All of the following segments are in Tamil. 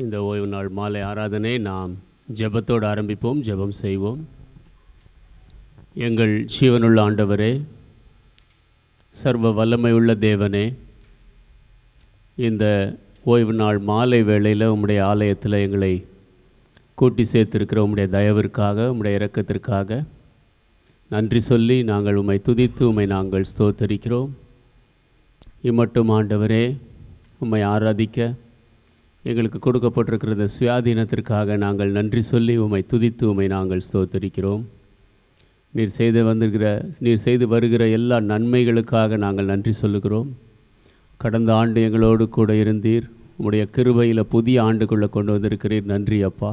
இந்த ஓய்வு நாள் மாலை ஆராதனை நாம் ஜெபத்தோடு ஆரம்பிப்போம். ஜெபம் செய்வோம். எங்கள் ஜீவனுள்ள ஆண்டவரே, சர்வ வல்லமை உள்ள தேவனே, இந்த ஓய்வு நாள் மாலை வேளையில் உம்முடைய ஆலயத்தில் எங்களை கூட்டி சேர்த்திருக்கிற உம்முடைய தயவிற்காக, உம்முடைய இரக்கத்திற்காக நன்றி சொல்லி நாங்கள் உம்மை துதித்து உம்மை நாங்கள் ஸ்தோத்தரிக்கிறோம். இம்மட்டும் ஆண்டவரே, உம்மை ஆராதிக்க எங்களுக்கு கொடுக்கப்பட்டிருக்கிற இந்த சுயாதீனத்திற்காக நாங்கள் நன்றி சொல்லி உம்மை துதித்து உம்மை நாங்கள் ஸ்தோத்தரிக்கிறோம். நீர் செய்து வருகிற எல்லா நன்மைகளுக்காக நாங்கள் நன்றி சொல்லுகிறோம். கடந்த ஆண்டு எங்களோடு கூட இருந்தீர். உம்முடைய கிருபையில் புதிய ஆண்டுக்குள்ளே கொண்டு வந்திருக்கிறீர். நன்றி அப்பா.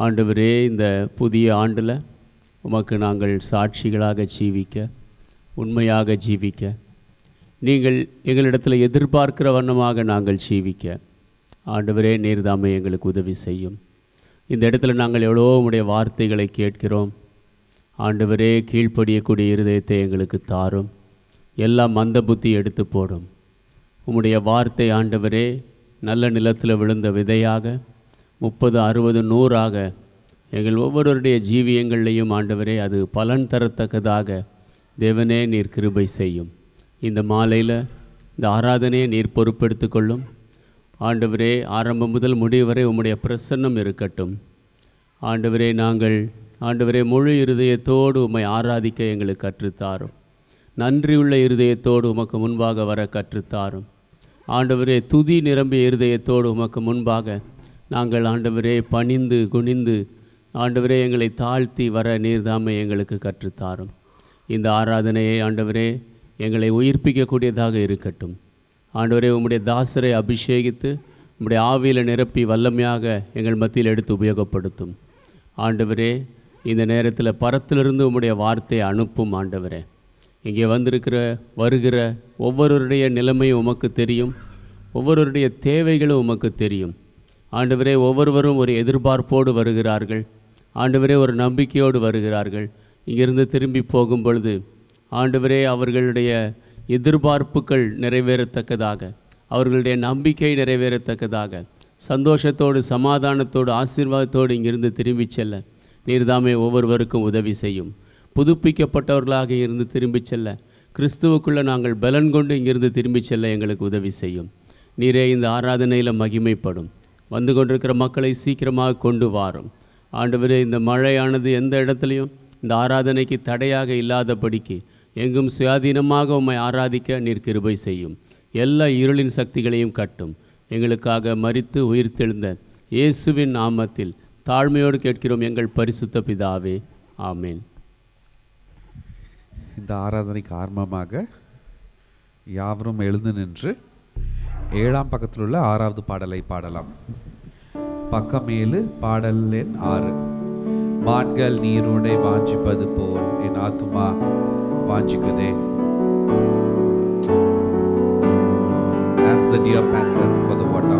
ஆண்டவரே, இந்த புதிய ஆண்டில் உமக்கு நாங்கள் சாட்சிகளாக ஜீவிக்க, உண்மையாக ஜீவிக்க, நீங்கள் எங்களிடத்தில் எதிர்பார்க்கிற வண்ணமாக நாங்கள் ஜீவிக்க ஆண்டவரே நீர்தாமே எங்களுக்கு உதவி செய்யும். இந்த இடத்துல நாங்கள் எவ்வளோ உம்முடைய வார்த்தைகளை கேட்கிறோம். ஆண்டவரே, கீழ்ப்படியக்கூடிய இருதயத்தை எங்களுக்கு தாரும். எல்லாம் மந்த புத்தி எடுத்து போடும். உம்முடைய வார்த்தை ஆண்டவரே நல்ல நிலத்தில் விழுந்த விதையாக 30, 60, 100ஆக எங்கள் ஒவ்வொருவருடைய ஜீவியங்களையும் ஆண்டவரே அது பலன் தரத்தக்கதாக தேவனே நீர் கிருபை செய்யும். இந்த மாலையில் இந்த ஆராதனையை நீர் பொறுப்பெடுத்து கொள்ளும். ஆண்டவரே, ஆரம்பம் முதல் முடிவு வரை உம்முடைய பிரசன்னம் இருக்கட்டும். ஆண்டவரே, நாங்கள் ஆண்டவரே முழு இருதயத்தோடு உம்மை ஆராதிக்க எங்களுக்கு கற்றுத்தாரும். நன்றியுள்ள இருதயத்தோடு உமக்கு முன்பாக வர கற்றுத்தாரும். ஆண்டவரே, துதி நிரம்பிய இருதயத்தோடு உமக்கு முன்பாக நாங்கள் ஆண்டவரே பணிந்து குனிந்து ஆண்டவரே எங்களை தாழ்த்தி வர நீர்தாமை எங்களுக்கு கற்றுத்தாரும். இந்த ஆராதனையை ஆண்டவரே எங்களை உயிர்ப்பிக்கக்கூடியதாக இருக்கட்டும். ஆண்டவரே, உம்முடைய தாசரை அபிஷேகித்து உம்முடைய ஆவியில் நிரப்பி வல்லமையாக எங்கள் மத்தியில் எடுத்து உபயோகப்படுத்தும். ஆண்டவரே, இந்த நேரத்தில் பரத்திலிருந்து உம்முடைய வார்த்தையை அனுப்பும். ஆண்டவரே, இங்கே வருகிற ஒவ்வொருவருடைய நிலைமையும் உமக்கு தெரியும். ஒவ்வொருவருடைய தேவைகளும் உமக்கு தெரியும். ஆண்டவரே, ஒவ்வொருவரும் ஒரு எதிர்பார்ப்போடு வருகிறார்கள். ஆண்டவரே, ஒரு நம்பிக்கையோடு வருகிறார்கள். இங்கிருந்து திரும்பி போகும் பொழுது ஆண்டவரே அவர்களுடைய எதிர்பார்ப்புகள் நிறைவேறத்தக்கதாக, அவர்களுடைய நம்பிக்கை நிறைவேறத்தக்கதாக, சந்தோஷத்தோடு சமாதானத்தோடு ஆசீர்வாதத்தோடு இங்கிருந்து திரும்பி செல்ல நீர்தாமே ஒவ்வொருவருக்கும் உதவி செய்யும். புதுப்பிக்கப்பட்டவர்களாக இருந்து திரும்பி செல்ல, கிறிஸ்துவுக்குள்ளே நாங்கள் பலன் கொண்டு இங்கிருந்து திரும்பி செல்ல எங்களுக்கு உதவி செய்யும். நீரே இந்த ஆராதனையில் மகிமைப்படும். வந்து கொண்டிருக்கிற மக்களை சீக்கிரமாக கொண்டு வாரும். ஆண்டவரே, இந்த மழையானது எந்த இடத்துலையும் இந்த ஆராதனைக்கு தடையாக இல்லாதபடிக்கு எங்கும் சுயாதீனமாக உம்மை ஆராதிக்க நீர் கிருபை செய்யும். எல்லா இருளின் சக்திகளையும் கட்டும். எங்களுக்காக மரித்து உயிர்த்தெழுந்த இயேசுவின் நாமத்தில் தாழ்மையோடு கேட்கிறோம் எங்கள் பரிசுத்த பிதாவே, ஆமேன். இந்த ஆராதனைக்கு ஆரம்பமாக யாவரும் எழுந்து நின்று 7ஆம் பக்கத்தில் உள்ள 6வது பாடலை பாடலாம். பக்கம் 7, பாடல் எண் 6. மான்கள் நீரோடை வாஞ்சிப்பது போல் என் ஆத்துமா வாஞ்சிக்குதே. As the deer panteth for the water.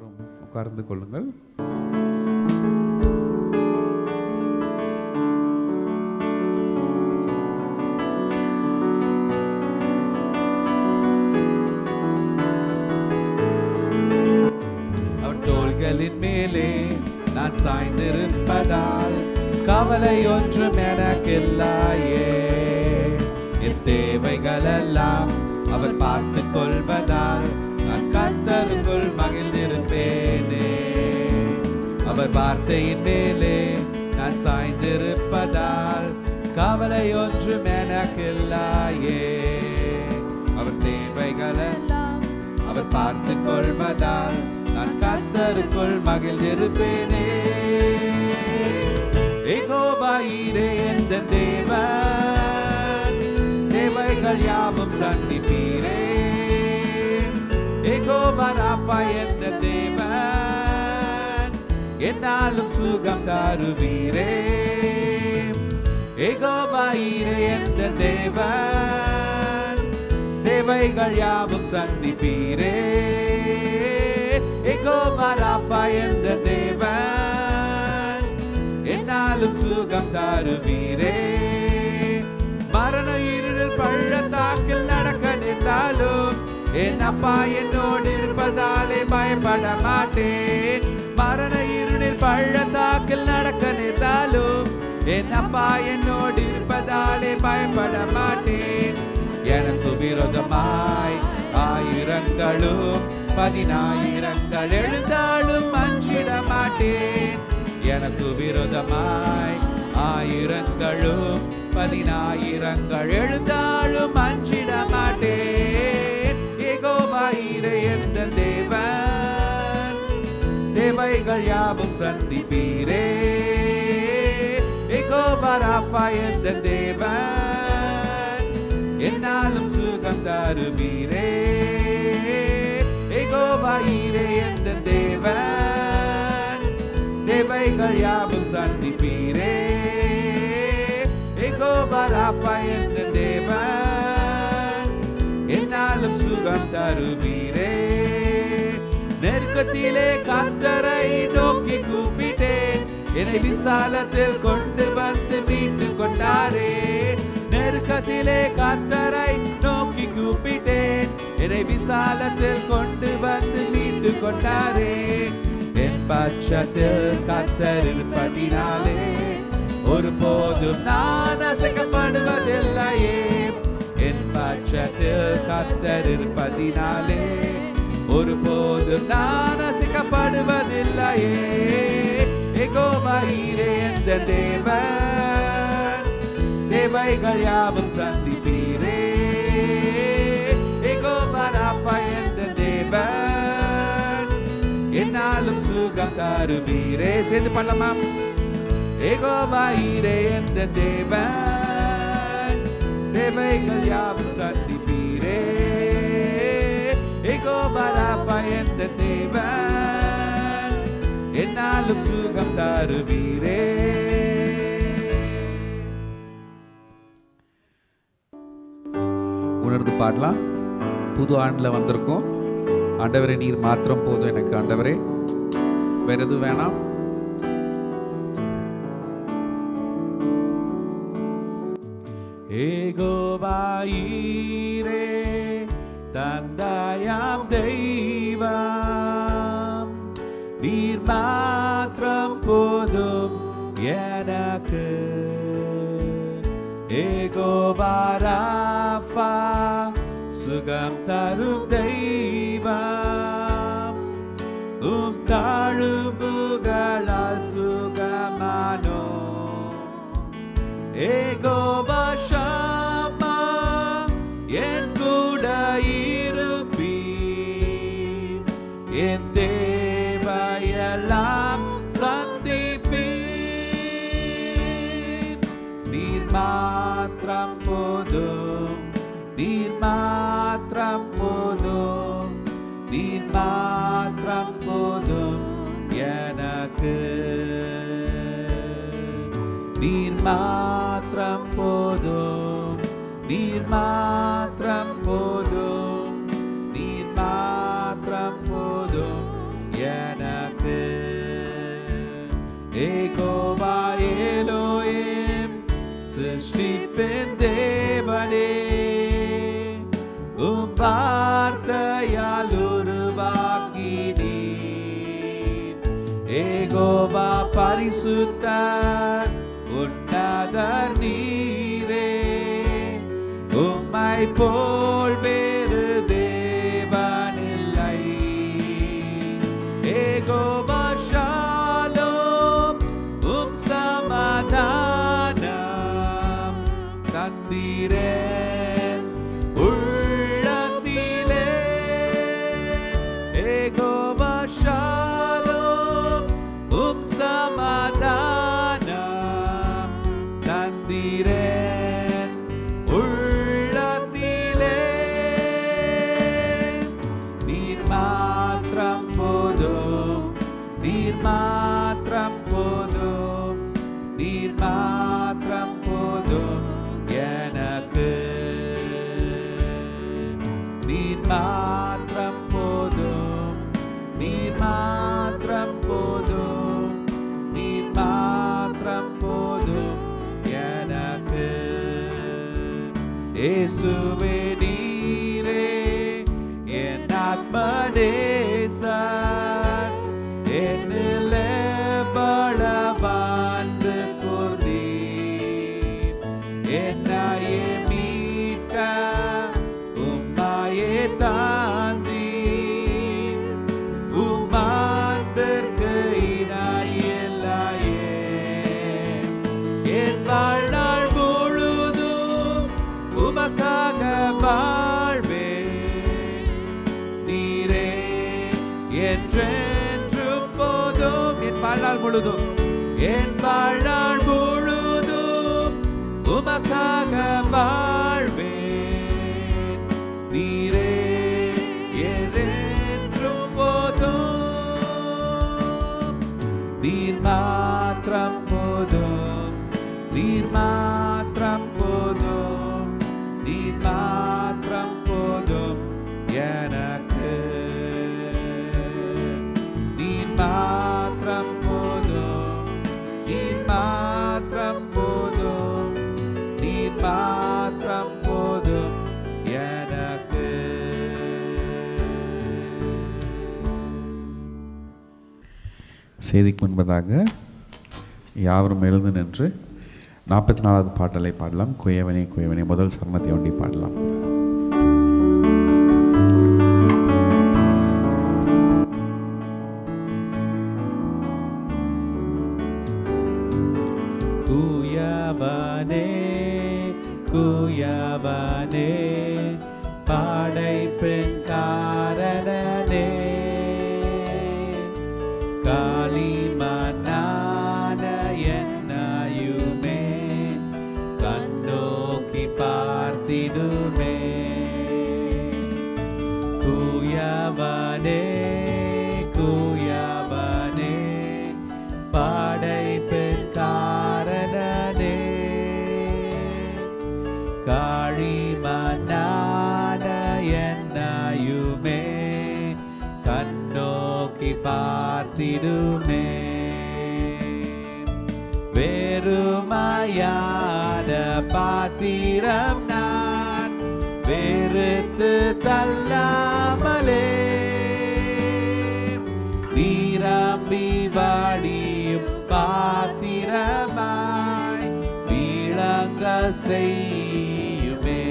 யாவரும் உட்கார்ந்து கொள்ளுங்கள். அவர் தோள்களின் மேலே நான் சாய்ந்திருப்பதால் கவலை ஒன்றும் எனக்கில்லையே. என் தேவைகளெல்லாம் அவர் பார்த்து கொள்வதால் நான் கர்த்தருக்குள் மகிழ்ந்திருப்பேனே. அவர் வார்த்தையின் மேலே நான் சாய்ந்திருப்பதால் கவலை ஒன்றும் எனக்கில்லையே. அவர் தேவைகளெல்லாம் அவர் பார்த்து கொள்வதால் நான் கர்த்தருக்குள் மகிழ்ந்திருப்பேனே. யெகோவா ஈரே என்ற தேவன், தேவைகள் யாவும் சந்திப்பீரே. யெகோவா ராஃபா என்ற தேவன், என்னாலும் சுகம் தருவீரே. யெகோவா ஈரே என்ற தேவன், தேவைகள் யாவும் சந்திப்பீரே. யெகோவா ராஃபா என்ற தேவன், என்னாலும் சுகம் தருவீரே. மரண இருளில் பள்ளத்தாக்கில் நடக்க நின்றாலும் என் அப்பா என்னோடு இருப்பதாலே பயப்பட மாட்டேன். மரண இருளில் பள்ளத்தாக்கில் நடக்க நின்றாலும் என் அப்பா என்னோடு இருப்பதாலே பயப்பட மாட்டேன். எனக்கு விரோதமாய் ஆயிரங்களும் 10,000 எழுந்தாலும் அஞ்சிட மாட்டேன். எனக்கு விரோதமாய் ஆயிரங்களும் 10,000 எழுந்தாலும் அஞ்சிட மாட்டேன். யெகோவா ஈரே என்ற தேவன், தேவைகள் யாவும் சந்திப்பீரே. யெகோவா ராஃபா என்ற தேவன், என்னாலும் சுகம் தருவீரே. யெகோவா ஈரே என்ற தேவன், தேவைகள் யாவும் சந்திப்பீரே. யெகோவா ராஃபா என்ற தேவன், என்னாலும் சுகம் தருவீரே. நெருக்கத்திலே கர்த்தரை நோக்கி கூப்பிட்டேன், என்னை விசாலத்தில் கொண்டு வந்து மீட்டு கொண்டாரே. நெருக்கத்திலே கர்த்தரை நோக்கி கூப்பிட்டேன், என்னை விசாலத்தில் கொண்டு வந்து மீட்டு கொண்டாரே. என் பட்சத்தில் கர்த்தர் இருப்பதினாலே ஒருபோதும் நான் அசைக்கப்படுவதில்லையே. என் பட்சத்தில் கர்த்தர் இருப்பதினாலே ஒருபோதும் நான் அசைக்கப்படுவதில்லையே. யெகோவா ஈரே என்ற தேவன், தேவைகள் யாவும் சந்திப்பீரே. யெகோவா ராஃபா என்ற தேவன், என்னாலும் சுகம் தருவீரே. சேர்ந்து பண்ணலாமா? யெகோவா ஈரே என்ற தேவன், தேவைகள் யாவும் சந்திப்பீரே. யெகோவா ராஃபா என்ற தேவன், என்னாலும் சுகம் தருவீரே. உணர்ந்து பாடலாம். புது ஆண்டுல வந்திருக்கோம். ஆண்டவரே நீர் மாத்திரம் போதும் எனக்கு. ஆண்டவரே வேற எதுவும் வேணாம். யெகோவா ஈரே தந்தையாம் தெய்வம், நீர் மாத்திரம் போதும் எனக்கு. யெகோவா ராஃபா சுகம் தரும் தெய்வம், தாழும்புகளால் சுகமானோ. யெகோவா ஷம்மா என் கூட இருப்பீர், என் தேவையெல்லாம் சந்திப்பீர். நீர் மாத்திரம் போதும், நீர் மாத்திரம் போதும், நீர் மாத்திரம் போதும் எனக்கு. நீர் மாத்திரம் போதும், நீர் மாத்திரம் போதும், நீர் மாத்திரம் போதும் ஏகோவா எலோஹிம் சிருஷ்டிப்பின் தேவனே உம் வார்த்தையால் உருவாக்கினீர் ஏகோவா பரிசுத்தர் உன்னதர் நீரே உம்மை போல் வேறு தேவனில்லை ஏகோவா ஷாலோம் உம் சமாதானம் தந்தீரேன் உள்ளத்திலே ஏகோவா ஷாலோம் உம் சமாதானம் தந்தீரேன் உள்ளத்திலே நீர் மாத்திரம் போதும் நீர் மாத்திரம் போதும் நீர் மாத்திரம் போதும் எனக்கு நீர் மாத்திரம் போதும் நீர் மாத்திரம் போதும் நீர் மாத்திரம் போதும் எனக்கு இயேசுவே நீரே என் ஆத்மநேசர் என்னிலே பலவாழ்ந்து கூர்ந்தீர் என்னையே மீட்க உம்மையே தாந்தீர் உம்மாண்டிற்கு இணையில்லையே என் வாழ்நாள் முழுதும் உமக்காக வாழ்வேன் நீரே என்றென்றும் போதும் என் வாழ்நாள் முழுதும் என் வாழ்நாள் முழுதும் உமக்காக வாழ்வேன் நீரே என்றென்றும் போதும் நீர் மாத்திரம் போதும் நீர் மாத்திரம் போதும் நீர் மாத்திரம் போதும் எனக்கு நீர் மாத்திரம் போதும் நீர் மாத்திரம் போதும் நீர் மாத்திரம் போதும் எனக்கு செய்திக்கு முன்பதாக யாவரும் எழுந்து நின்று 44வது பாடலை பாடலாம். குயவனே குயவனே முதல் சரணத்தை ஒண்டி பாடலாம். குயவனே குயவனே படைப்பின் காரணனே காளிமன்னான என்னையுமே கண்ணோக்கி பார்த்திடுமே குயவனே குயவனே படைப்பின் காரணனே காளிமன்னான என்னையுமே கண்ணோக்கி பார்த்திடுமே வெறுமையான பாத்திரம் நான் வெறுத்து தள்ளாமலே நீரம்பி வாடியும் பாத்திரமாய் விளங்க செய்யுமே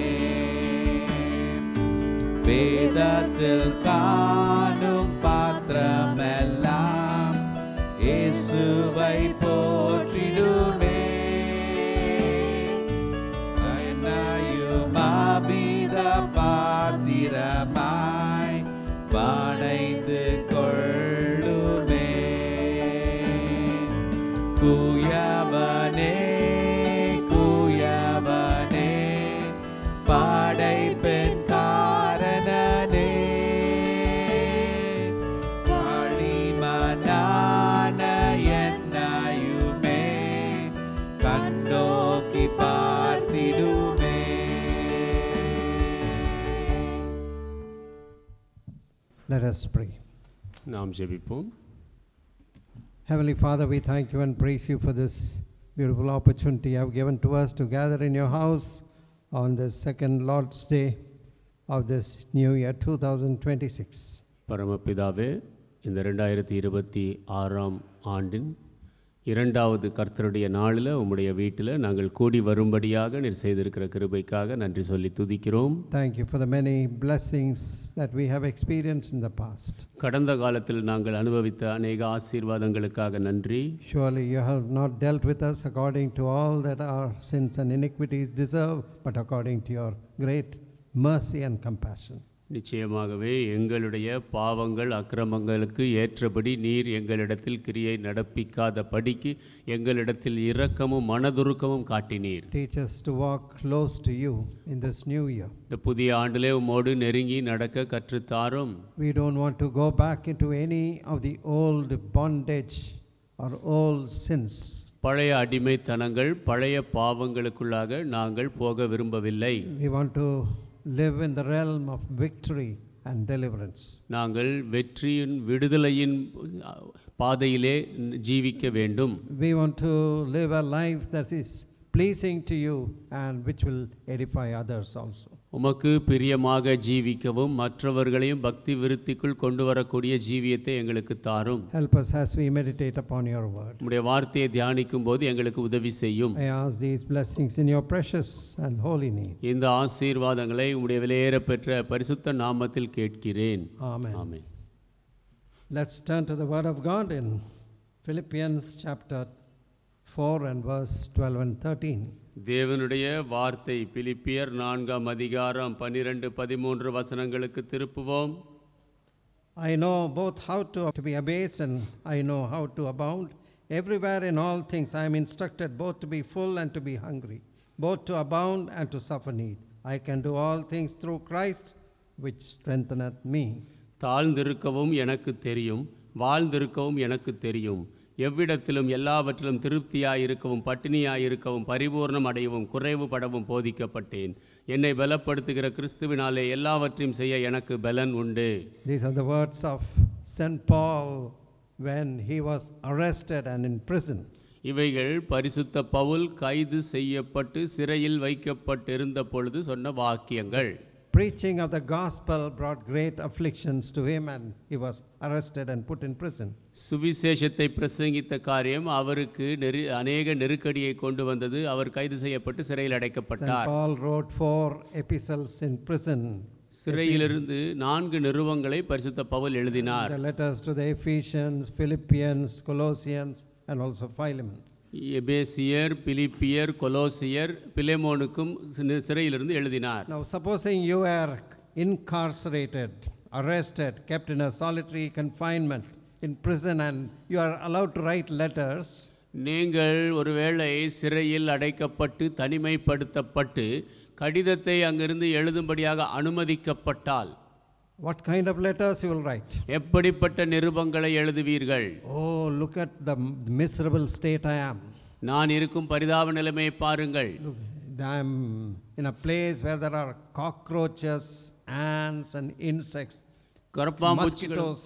வேதத்தில் காணும் பாத்திரமெல்லாம் இயேசுவை போற்றிடுமே என்னையும் ஆபித பாத்திரமாய் வணைந்து கொள்ளுமே குயவனே குயவனே படைப்பின் காரணனே காளிமன்னான என்னையுமே கண்ணோக்கி பார்த்திடுமே. Let us pray. நாம் ஜெபிப்போம். Heavenly Father, we thank you and praise you for this beautiful opportunity you have given to us to gather in your house on the second Lord's Day of this new year 2026. பரமபிதாவே, இந்த 2026 ஆண்டின் இரண்டாவது கர்த்தருடைய நாளில் உம்முடைய வீட்டில் நாங்கள் கூடி வரும்படியாக நீர் செய்திருக்கிற கிருபைக்காக நன்றி சொல்லி துதிக்கிறோம். Thank you for the many blessings that we have experienced in the past. கடந்த காலத்தில் நாங்கள் அனுபவித்த அநேக ஆசீர்வாதங்களுக்காக நன்றி. Surely you have not dealt with us according to all that our sins and iniquities deserve, but according to your great mercy and compassion. நிச்சயமாகவே எங்களுடைய பாவங்கள் அக்கிரமங்களுக்கு ஏற்றபடி நீர் எங்களிடத்தில் கிரியை நடப்பிக்காத படிக்கு எங்களிடத்தில் இரக்கமும் மனதுருக்கமும் காட்டினீர். Teach us to walk close to you in this new year. இந்த புதிய ஆண்டிலே உம்மோடு நெருங்கி நடக்க கற்றுத்தாரும். We don't want to go back into any of the old bondage or old sins. பழைய அடிமைத்தனங்கள், பழைய பாவங்களுக்குள்ளாக நாங்கள் போக விரும்பவில்லை. We want to live in the realm of victory and deliverance. நாங்கள் வெற்றியின் விடுதலையின் பாதையிலே ஜீவிக்க வேண்டும். We want to live a life that is pleasing to you and which will edify others also. உமக்கு பிரியமாக ஜீவிக்கவும் மற்றவர்களையும் பக்தி விருத்திக்குள் கொண்டு வரக்கூடிய ஜீவியத்தை எங்களுக்கு தாரும். Help us as we meditate upon your word. உம்முடைய வார்த்தையை தியானிக்கும் போது எங்களுக்கு உதவி செய்யும். I ask these blessings in your precious and holy name. இந்த ஆசீர்வாதங்களை உம்முடைய விலையேற பெற்ற பரிசுத்த நாமத்தில் கேட்கிறேன். Amen. Amen. Let's turn to the word of God in Philippians chapter 4 and verse 12 and 13. தேவனுடைய வார்த்தை பிலிப்பியர் 4ஆம் அதிகாரம் 12-13 வசனங்களுக்கு திருப்புவோம். I know both how to be abased and I know how to abound. Everywhere in all things I am instructed both to be full and to be hungry, both to abound and to suffer need. I can do all things through Christ which strengtheneth me. தாழ்ந்திருக்கவும் எனக்கு தெரியும், வாழ்ந்திருக்கவும் எனக்கு தெரியும். எவ்விடத்திலும் எல்லாவற்றிலும் திருப்தியாயிருக்கவும் பட்டினியாயிருக்கவும் பரிபூர்ணம் அடையவும் குறைவுபடவும் போதிக்கப்பட்டேன். என்னை பலப்படுத்துகிற கிறிஸ்துவினாலே எல்லாவற்றையும் செய்ய எனக்கு பலன் உண்டு. These are the words of St. Paul when he was arrested and in prison. இவைகள் பரிசுத்த பவுல் கைது செய்யப்பட்டு சிறையில் வைக்கப்பட்டிருந்த பொழுது சொன்ன வாக்கியங்கள். Preaching of the gospel brought great afflictions to him and he was arrested and put in prison. சுவிசேஷத்தை பிரசங்கித்த காரியம் அவருக்கு அநேக நெருக்கடியை கொண்டு வந்தது. அவர் கைது செய்யப்பட்டு சிறையில் அடைக்கப்பட்டார். St. Paul wrote 4 epistles in prison. சிறையிலிருந்து 4 நிருபங்களை பரிசுத்த பவுல் எழுதினார். The letters to the Ephesians, Philippians, Colossians and also Philemon. எபேசியர், பிலிப்பியர், கொலோசியர், பிலேமோனுக்கும் சிறையிலிருந்து எழுதினார். Now supposing you are incarcerated, arrested, kept in a solitary confinement in prison and you are allowed to write letters. நீங்கள் ஒருவேளை சிறையில் அடைக்கப்பட்டு தனிமைப்படுத்தப்பட்டு கடிதத்தை அங்கிருந்து எழுதும்படியாக அனுமதிக்கப்பட்டால் What kind of letters you will write? எப்படிப்பட்ட நிருபங்களை எழுதுவீர்கள்? Oh, look at the miserable state I am. நான் இருக்கும் பரிதாப நிலைமையை பாருங்கள். Look, I am in a place where there are cockroaches, ants and insects, mosquitoes.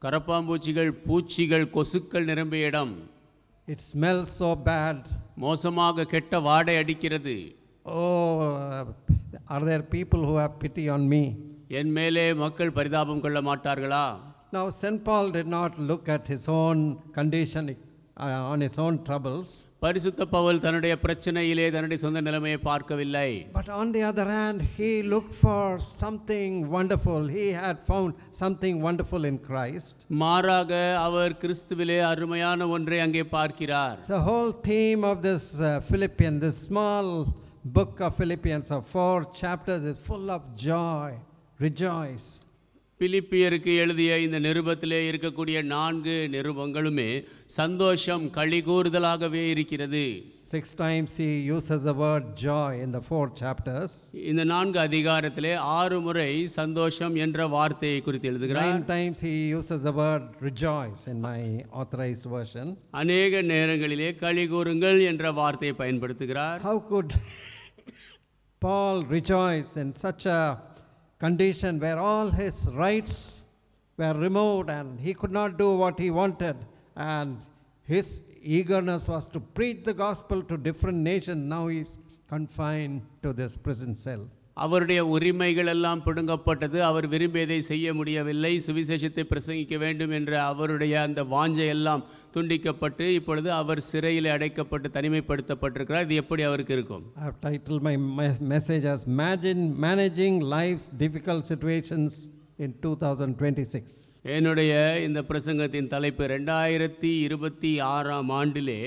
கரப்பாம்பூச்சிகள், பூச்சிகள், கொசுக்கள் நிரம்பிய இடம். It smells so bad. மோசமாக கெட்ட வாடை அடிக்கிறது. Oh, are there people who have pity on me? என் மேலே மக்கள் பரிதாபம் கொள்ள மாட்டார்களா? Now St. Paul did not look at his own condition on his own troubles. பரிசுத்த பவுல் தன்னுடைய பிரச்சனையிலே தன்னுடைய சொந்த நிலைமையை பார்க்கவில்லை. But on the other hand, he looked for something wonderful. He had found something wonderful in Christ. மாறாக அவர் கிறிஸ்துவிலே அருமையான ஒன்றை அங்கே பார்க்கிறார். The whole theme of this Philippians, this small book of Philippians of 4 chapters is full of joy. Rejoice. பிலிப்பியருக்கு எழுதிய இந்த நிருபத்திலே இருக்கக்கூடிய 4 நிருபங்களுமே சந்தோஷம் களிகூறுதலாகவே இருக்கிறது. 6 times he uses the word joy in the 4 chapters. இந்த 4 அதிகாரத்திலே 6 முறை சந்தோஷம் என்ற வார்த்தையை குறித்து எழுதுகிறார். 9 times he uses the word rejoice in my authorized version. அநேக நேரங்களிலே களிகூறுங்கள் என்ற வார்த்தையை பயன்படுத்துகிறார். How could Paul rejoice in such a condition where all his rights were removed and he could not do what he wanted and his eagerness was to preach the gospel to different nations. Now he is confined to this prison cell. அவருடைய உரிமைகள் எல்லாம் பிடுங்கப்பட்டது. அவர் விரும்பியதை செய்ய முடியவில்லை. சுவிசேஷத்தை பிரசங்கிக்க வேண்டும் என்ற அவருடைய அந்த வாஞ்சை எல்லாம் துண்டிக்கப்பட்டு இப்பொழுது அவர் சிறையில் அடைக்கப்பட்டு தனிமைப்படுத்தப்பட்டிருக்கிறார். இது எப்படி அவருக்கு இருக்கும்? I have titled my message as Managing Life's Difficult Situations in 2026. என்னுடைய இந்த பிரசங்கத்தின் தலைப்பு 2026ஆம் ஆண்டிலே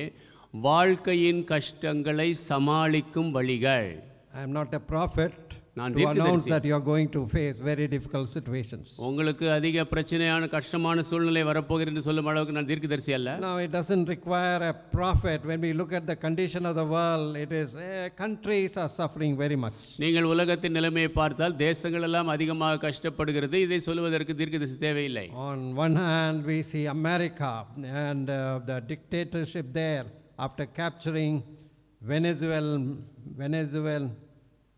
வாழ்க்கையின் கஷ்டங்களை சமாளிக்கும் வழிகள். I am not a prophet நான் to announce தீர்க்கதரிசி. that you are going to face very difficult situations. உங்களுக்கு அதிக பிரச்சனையான கஷ்டமான சூழ்நிலை வரப்போகிறது என்று சொல்லும் அளவுக்கு நான் தீர்க்கதரிசி அல்ல. Now it doesn't require a prophet. When we look at the condition of the world, it is countries are suffering very much. நீங்கள் உலகத்தின் நிலைமையை பார்த்தால் தேசங்கள் எல்லாம் அதிகமாக கஷ்டப்படுகிறது. இதை சொல்வதற்கு தீர்க்கதரிசி தேவையில்லை. On one hand, we see America and the dictatorship there after capturing Venezuelan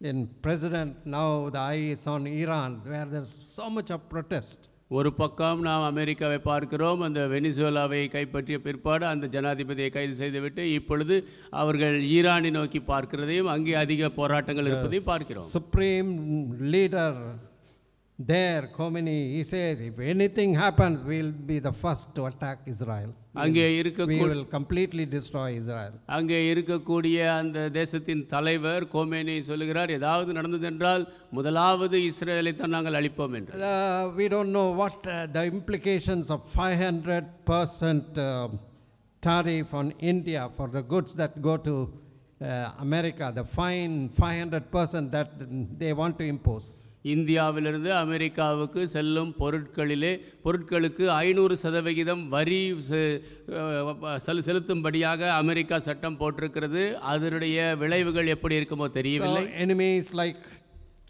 in president. Now the eye is on Iran, where there's so much of protest. ஒரு பக்கம் நாம் அமெரிக்காவை பார்க்கிறோம். அந்த வெனிசுவேலாவை கைப்பற்றிய பிற்பாடு அந்த ஜனாதிபதியை கைது செய்துவிட்டு இப்பொழுது அவர்கள் ஈரானை நோக்கி பார்க்கிறதையும் அங்கே அதிக போராட்டங்கள் இருப்பதையும் பார்க்கிறோம். Supreme leader there, Khomeini, he says, if anything happens, we'll be the first to attack Israel. அங்கே We will completely destroy Israel. அங்கே இருக்கக்கூடிய அந்த தேசத்தின் தலைவர் கோமேனி சொல்லுகிறார், ஏதாவது நடந்ததென்றால் முதலாவது இஸ்ரேலை தான் நாங்கள் அழிப்போம் என்று. We don't know what the implications of 500% tariff on India for the goods that go to America, the fine 500% that they want to impose. இந்தியாவிலிருந்து அமெரிக்காவுக்கு செல்லும் பொருட்களுக்கு 500% வரி செலுத்தும்படியாக அமெரிக்கா சட்டம் போட்டிருக்கிறது. அதனுடைய விளைவுகள் எப்படி இருக்குமோ தெரியவில்லை. Enemies like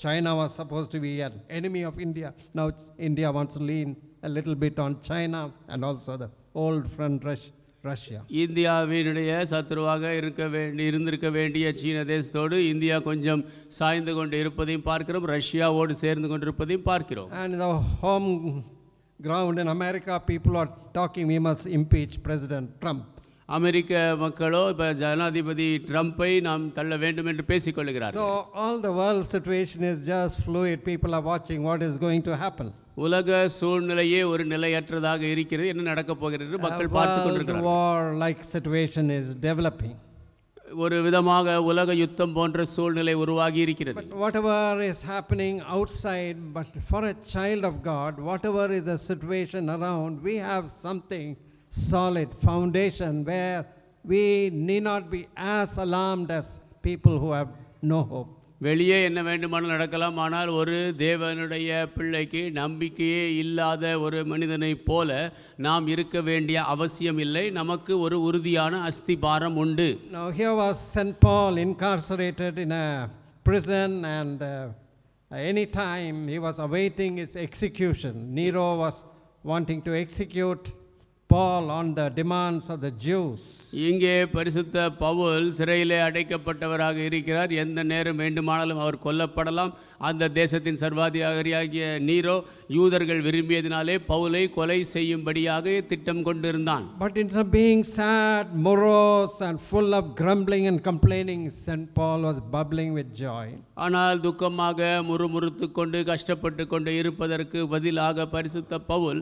China was supposed to be an enemy of India. Now India wants to lean a little bit on China and also the old friend Russia. இந்தியாவினுடைய சத்துருவாக இருந்திருக்க வேண்டிய சீன தேசத்தோடு இந்தியா கொஞ்சம் சாய்ந்து கொண்டு இருப்பதையும் பார்க்கிறோம். ரஷ்யாவோடு சேர்ந்து கொண்டிருப்பதையும் பார்க்கிறோம். And the home ground in America, people are talking we must impeach President Trump. அமெரிக்க மக்களோ இப்போ ஜனாதிபதி ட்ரம்பை நாம் தள்ள வேண்டும் என்று பேசிக்கொள்கிறார்கள். So all the world situation is just fluid. People are watching what is going to happen. உலக சூழ்நிலையே ஒரு நிலையற்றதாக இருக்கிறது. என்ன நடக்கப் போகிறது என்று மக்கள் பார்த்து கொண்டிருக்கிறார்கள். War like situation is developing. ஒரு விதமாக உலக யுத்தம் போன்ற சூழ்நிலை உருவாகி இருக்கிறது. But whatever is happening outside, but for a child of God, whatever is the situation around, we have something solid foundation where we need not be as alarmed as people who have no hope. வெளியே என்ன வேண்டுமானால் நடக்கலாம். ஆனால் ஒரு தேவனுடைய பிள்ளைக்கு நம்பிக்கையே இல்லாத ஒரு மனிதனைப் போல நாம் இருக்க வேண்டிய அவசியம் இல்லை. நமக்கு ஒரு உறுதியான அஸ்திபாரம் உண்டு. Now here was St. Paul incarcerated in a prison, and any time he was awaiting his execution. Nero was wanting to execute Paul on the demands of the Jews. இங்கே பரிசுத்த பவுல் சிறையிலே அடைக்கப்பட்டவராக இருக்கிறார். எந்த நேரம் வேண்டுமானாலும் அவர் கொல்லப்படலாம். அந்த தேசத்தின் சர்வாதிகாரியாகிய நீரோ யூதர்கள் விரும்பியதினாலே பவுலை கொலை செய்யும்படியாக திட்டம் கொண்டிருந்தான். But instead of being sad, morose and full of grumbling and complaining, St. Paul was bubbling with joy. ஆனால் துக்கமாக முறுமுறுத்து கொண்டு கஷ்டப்பட்டு கொண்டு இருப்பதற்கு பதிலாக பரிசுத்த Pavul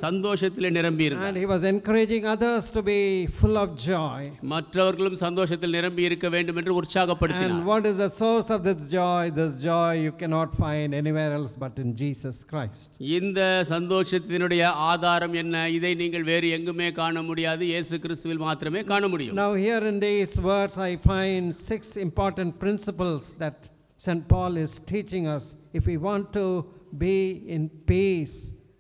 சந்தோஷத்திலே நிரம்பியிருந்தார். And he was encouraging others to be full of joy. மற்றவர்களும் சந்தோஷத்தில் நிரம்பி இருக்க வேண்டும் என்று உற்சாகப்படுத்தினார். And what is the source of this joy? This joy you cannot find anywhere else but in Jesus Christ. இந்த சந்தோஷத்தினுடைய ஆதாரம் என்ன? இதை நீங்கள் வேறு எங்குமே காண முடியாது. இயேசு கிறிஸ்துவில் மாத்திரமே காண முடியும். Now here in these words I find 6 important principles that St. Paul is teaching us if we want to be in peace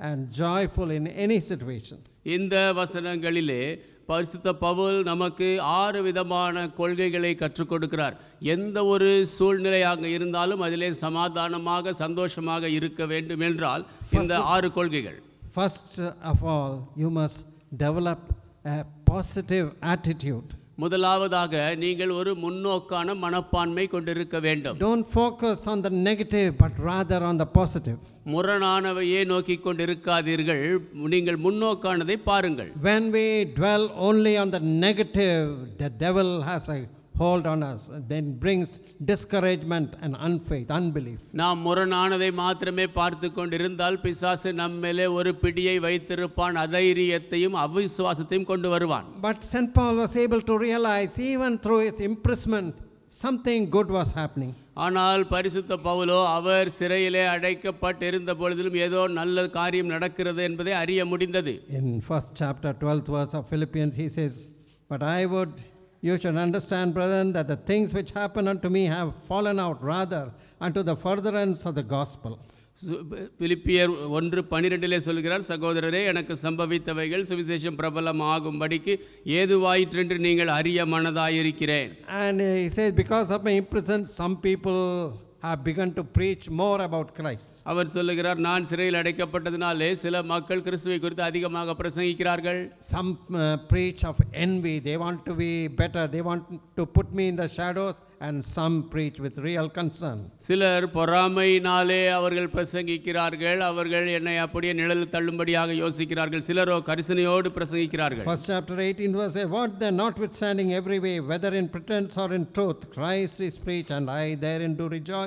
and joyful in any situation. இந்த வசனங்களிலே பரிசுத்த பவுல் நமக்கு 6 விதமான கொள்கைகளை கற்றுக் கொடுக்கிறார். எந்த ஒரு சூழ்நிலையாக இருந்தாலும் அதிலே சமாதானமாக சந்தோஷமாக இருக்க வேண்டும் என்றால் இந்த 6 கொள்கைகள். First of all, you must develop a positive attitude. முதலாவதாக நீங்கள் ஒரு முன்னோக்கான மனப்பான்மை கொண்டிருக்க வேண்டும். Don't focus on the negative but rather on the positive. முரணானவையே நோக்கிக் கொண்டிருக்காதீர்கள், நீங்கள் முன்னோக்கானதை பாருங்கள். When we dwell only on the negative, the devil has a hold on us, then brings discouragement and unfaith, unbelief. நாம் முரணானதை மாத்திரமே பார்த்து கொண்டிருந்தால் பிசாசு நம்மேலே ஒரு பிடியை வைத்திருப்பான், அதைரியத்தையும் அவிசுவாசத்தையும் கொண்டு வருவான். But St. Paul was able to realize even through his imprisonment something good was happening. ஆனால் பரிசுத்த பவுலோ அவர் சிறையிலே அடைக்கப்பட்டிருந்த பொழுதிலும் ஏதோ நல்ல காரியம் நடக்கிறது என்பதை அறிய முடிந்தது. In first chapter 12th verse of Philippians he says, but you should understand, brethren, that the things which happen unto me have fallen out rather unto the furtherance of the gospel. பிலிப்பியர் 1:12 சொல்கிறார், சகோதரரே, எனக்கு சம்பவித்தவைகள் சுவிசேஷம் பிரபலமாகும்படிக்கு ஏதுவாயிற்றென்று நீங்கள் அறிய மனதாயிருக்கிறேன். And he says, because of my imprisonment, some people have begun to preach more about Christ. அவர் சொல்லுகிறார், நான் சிறையில் அடைக்கப்பட்டதினாலே சில மக்கள் கிறிஸ்துவை குறித்து அதிகமாக பிரசங்கிக்கிறார்கள். Some preach of envy, they want to be better, they want to put me in the shadows, and some preach with real concern. சிலர் பொறாமையினாலே அவர்கள் பிரசங்கிக்கிறார்கள், அவர்கள் என்னை அப்படியே நிழலில் தள்ளும்படியாக யோசிக்கிறார்கள். சிலரோ கரிசனையோடு பிரசங்கிக்கிறார்கள். First chapter 18 verse 8, what then, notwithstanding every way, whether in pretense or in truth, Christ is preached, and I therein do rejoice.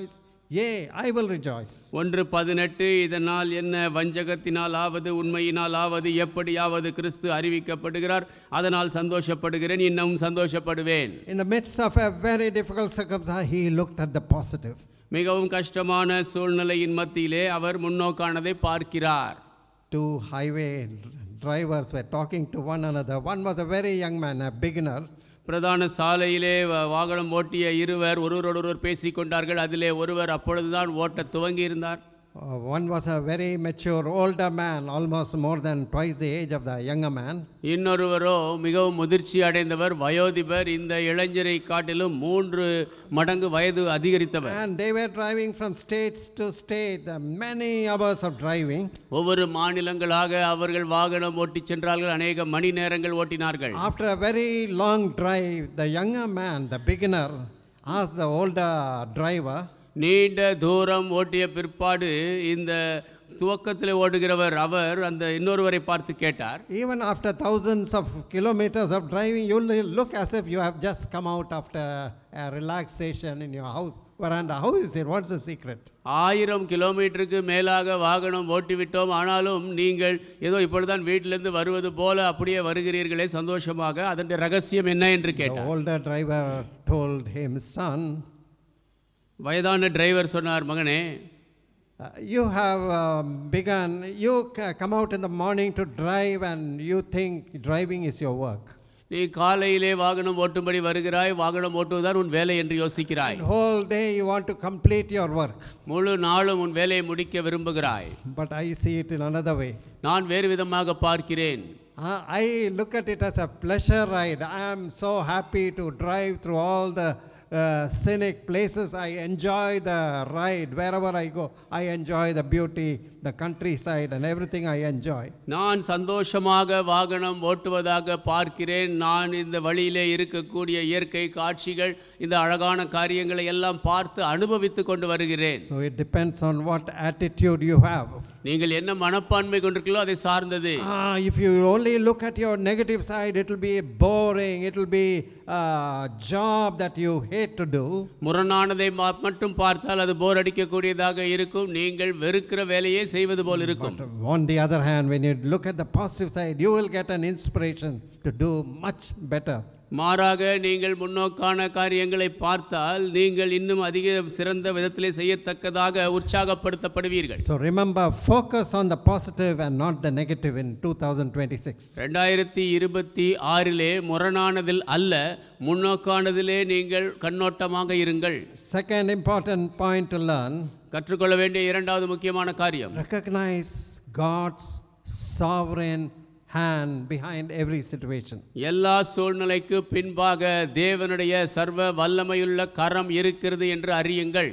Yea, I will rejoice. 1:18, இதனால் என்ன, வஞ்சகத்தினாலாவது உண்மையினாலாவது எப்படியாவது கிறிஸ்து அறிவிக்கப்படுகிறார், அதனால் சந்தோஷப்படுகிறேன், இன்னும் சந்தோஷப்படுவேன். In the midst of a very difficult circumstance, he looked at the positive. மிகவும் கஷ்டமான சூழ்நிலையின் மத்தியிலே அவர் முன்னோக்கானதை பார்க்கிறார். Two highway drivers were talking to one another. One was a very young man, a beginner. பிரதான சாலையிலே வாகனம் ஓட்டிய இருவர் ஒருவரோடொருவர் பேசிக்கொண்டார்கள். அதிலே ஒருவர் அப்பொழுதுதான் ஓட்ட துவங்கி இருந்தார். One was a very mature older man, almost more than twice the age of the younger man. இன்னொருவரோ மிகவும் முதிர்ச்சி அடைந்தவர், வயோதிபர், இந்த இளைஞரை காட்டிலும் 3 மடங்கு வயது அதிகரித்தவர். And they were driving from states to state, many hours of driving. ஒவ்வொரு மாநிலங்களாக அவர்கள் வாகனம் ஓட்டி சென்றார்கள், அநேக மணி நேரங்கள் ஓட்டினார்கள். After a very long drive, the younger man, the beginner, asked the older driver, நீண்ட தூரம் ஓட்டிய பிற்பாடு இந்த துவக்கத்தில் ஓடுகிறவர் அவர் அந்த இன்னொருவரை பார்த்து கேட்டார், even after thousands of kilometers of driving, you look as if you have just come out after a relaxation in your house veranda. How is it? What's the secret? 1000 கிலோமீட்டருக்கு மேலாக வாகனம் ஓட்டிவிட்டோம், ஆனாலும் நீங்கள் ஏதோ இப்பொழுதுதான் வீட்டிலிருந்து வருவது போல அப்படியே வருகிறீர்களே சந்தோஷமாக, அதன் ரகசியம் என்ன என்று கேட்டார். The older driver told him, son, வயதான டிரைவர் சொன்னார், மகனே, you have begun, you come out in the morning to drive and you think driving is your work. நீ காலையிலே வாகனம் ஓட்டும்படி வருகிறாய், வாகனம் ஓட்டுவதுதான் உன் வேலை என்று யோசிக்கிறாய். The whole day you want to complete your work. முழு நாளும் உன் வேலையை முடிக்க விரும்புகிறாய். But I see it in another way. நான் வேறு விதமாக பார்க்கிறேன். I look at it as a pleasure ride. I am so happy to drive through all the scenic places. I enjoy the ride wherever I go. I enjoy the beauty, the countryside, and everything I enjoy. நான் சந்தோஷமாக வாகனம் ஓட்டுவதாக பார்க்கிறேன். நான் இந்த வழியிலே இருக்கக்கூடிய இயற்கை காட்சிகள், இந்த அழகான காரியங்களை எல்லாம் பார்த்து அனுபவித்து கொண்டு வருகிறேன். So it depends on what attitude you have. நீங்கள் என்ன மனப்பான்மை கொண்டிருக்கிறீர்களோ அதை சார்ந்தது. If you only look at your negative side, it will be boring, it will be a job that you hate to do. முரணானதை மட்டும் பார்த்தால் அது போர் அடிக்கக்கூடியதாக இருக்கும், நீங்கள் வெறுக்கிற வேலையை செய்வது போல் இருக்கும். But on the other hand, when you look at the positive side, you will get an inspiration to do much better. மாறாக நீங்கள் முன்னோக்கான காரியங்களை பார்த்தால் நீங்கள் இன்னும் அதிக சிறந்த விதத்திலே செய்யத்தக்கதாக உற்சாகப்படுத்தப்படுவீர்கள். So remember, focus on the positive and not the negative in 2026. 2026 முரணானதில் அல்ல, முன்னோக்கானதிலே நீங்கள் கண்ணோட்டமாக இருங்கள். Second important point to learn, கற்றுக்கொள்ள வேண்டிய இரண்டாவது முக்கியமான காரியம், recognize God's sovereign hand behind every situation. எல்லா சூழ்நிலைக்கு பின்பாக தேவனுடைய சர்வ வல்லமையுள்ள கரம் இருக்கிறது என்று அறியுங்கள்.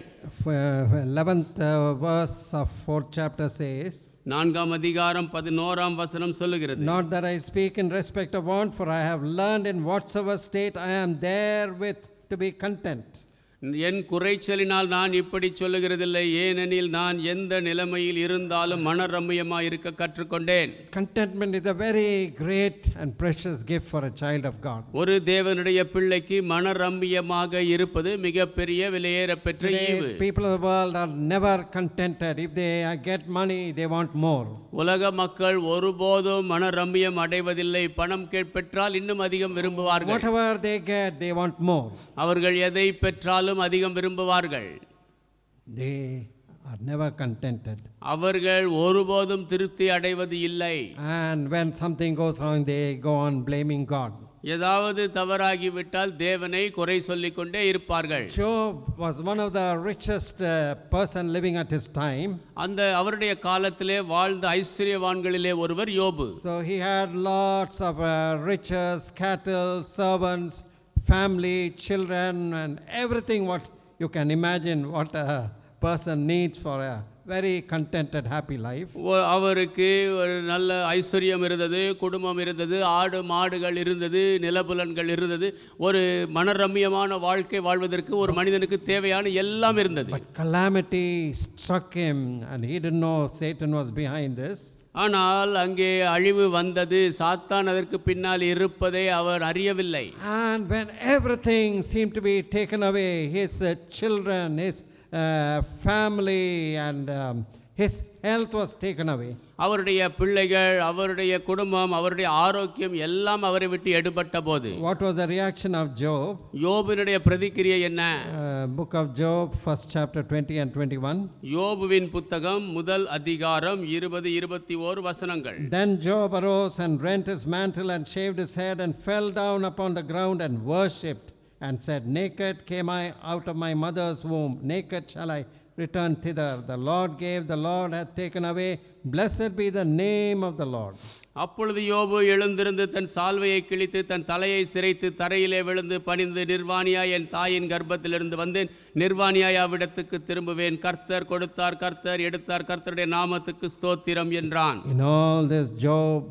11th verse of 4th chapter says, 4ஆம் அதிகாரம் 11ஆம் வசனம் சொல்லுகிறது, not that I speak in respect of want, for I have learned in whatsoever state I am therewith to be content. என் குறைச்சலினால் நான் இப்படி சொல்லுகிறதில்லை, ஏனெனில் நான் எந்த நிலைமையில் இருந்தாலும் மனரம்மியமாய் இருக்க கற்றுக்கொண்டேன். Contentment is a very great and precious gift for a child of God. ஒரு தேவனுடைய பிள்ளைக்கு மனரம்மியமாக இருப்பது மிகப்பெரிய விலையேறப்பெற்ற ஈவு. Today, people of the world are never contented. If they get money, they want more. உலக மக்கள் ஒருபோதும் மனரம்மியம் அடைவதில்லை. பணம் பெற்றால் இன்னும் அதிகம் விரும்புவார்கள். Whatever they get, they want more. அவர்கள் எதை பெற்றாலும் அதிகம் விரும்புவார்கள். They are never contented. அவர்கள் ஒருபோதும் திருப்தி அடைவது இல்லை. And when something goes wrong, they go on blaming God. ஏதாவது தவறாகிவிட்டால் தேவனை குறை சொல்லிக் கொண்டே இருப்பார்கள். Job was one of the richest person living at his time. அந்த அவருடைய காலத்திலே வாழ்ந்த ஐஸ்வர்யவான்களிலே ஒருவர் யோபு. So he had lots of riches, cattle, servants, family, children, and everything what you can imagine what a person needs for a very contented, happy life. அவருக்கு ஒரு நல்ல ஐஸ்வர்யம் இருந்தது, குடும்பம் இருந்தது, ஆடு மாடுகள் இருந்தது, நிலபுலன்கள் இருந்தது. ஒரு மனரம்மியமான வாழ்க்கை வாழ்வதற்கு ஒரு மனிதனுக்கு தேவையான எல்லாம் இருந்தது. But calamity struck him and he didn't know Satan was behind this. ஆனால் அங்கே அழிவு வந்தது. சாத்தான் அதற்கு பின்னால் இருப்பதை அவர் அறியவில்லை. And when everything seemed to be taken away, his children, his family, and his health was taken away. அவருடைய பிள்ளைகள், அவருடைய குடும்பம், அவருடைய ஆரோக்கியம் எல்லாம் அவரை விட்டு எடுபட்ட போது What was the reaction of Job? யோபுவினுடைய பிரதிக்கிரியை என்ன? Book of Job, first chapter 20 and 21. யோபுவின் புத்தகம் முதல் அதிகாரம் 20-21 வசனங்கள். Then Job arose and rent his mantle and shaved his head and fell down upon the ground and worshipped and said, Naked came I out of my mother's womb, naked shall I return thither. The Lord gave, the Lord hath taken away. Blessed be the name of the Lord. அப்பொழுது யோபு எழுந்திருந்து தன் சால்வையை கிழித்து தன் தலையை சிரைத்து தரையிலே விழுந்து பணிந்து, நிர்வாணியாய் என் தாயின் கர்ப்பத்திலிருந்து வந்தேன், நிர்வாணியாய் அவ்விடத்துக்கு திரும்புவேன். கர்த்தர் கொடுத்தார், கர்த்தர் எடுத்தார், கர்த்தருடைய நாமத்துக்கு ஸ்தோத்திரம் என்றான். In all this Job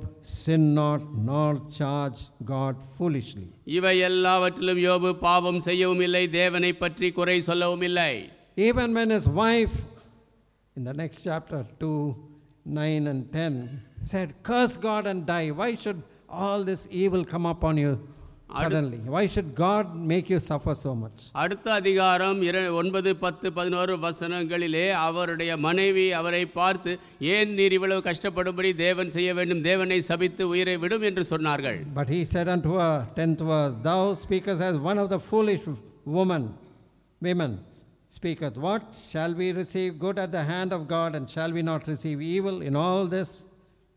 sinned not nor charged God foolishly. இவை எல்லாவற்றிலும் யோபு பாவம் செய்யவும் இல்லை, தேவனை பற்றி குறை சொல்லவும் இல்லை. Even when his wife, in the next chapter 2:9 and 10, said, Curse God and die. Why should all this evil come upon you suddenly? Why should God make you suffer so much? அடுத்த அதிகாரம் 9, 10, 11 வசனங்களிலே அவருடைய மனைவி அவரை பார்த்து, ஏன் நீர் இவ்வளவு கஷ்டப்படும்படி தேவன் செய்ய வேண்டும், தேவனை சபித்து உயிரை விடும் என்று சொன்னார்கள். But he said unto her, 10th verse, Thou speakest as one of the foolish women speaketh. What? Shall we receive good at the hand of God, and shall we not receive evil? In all this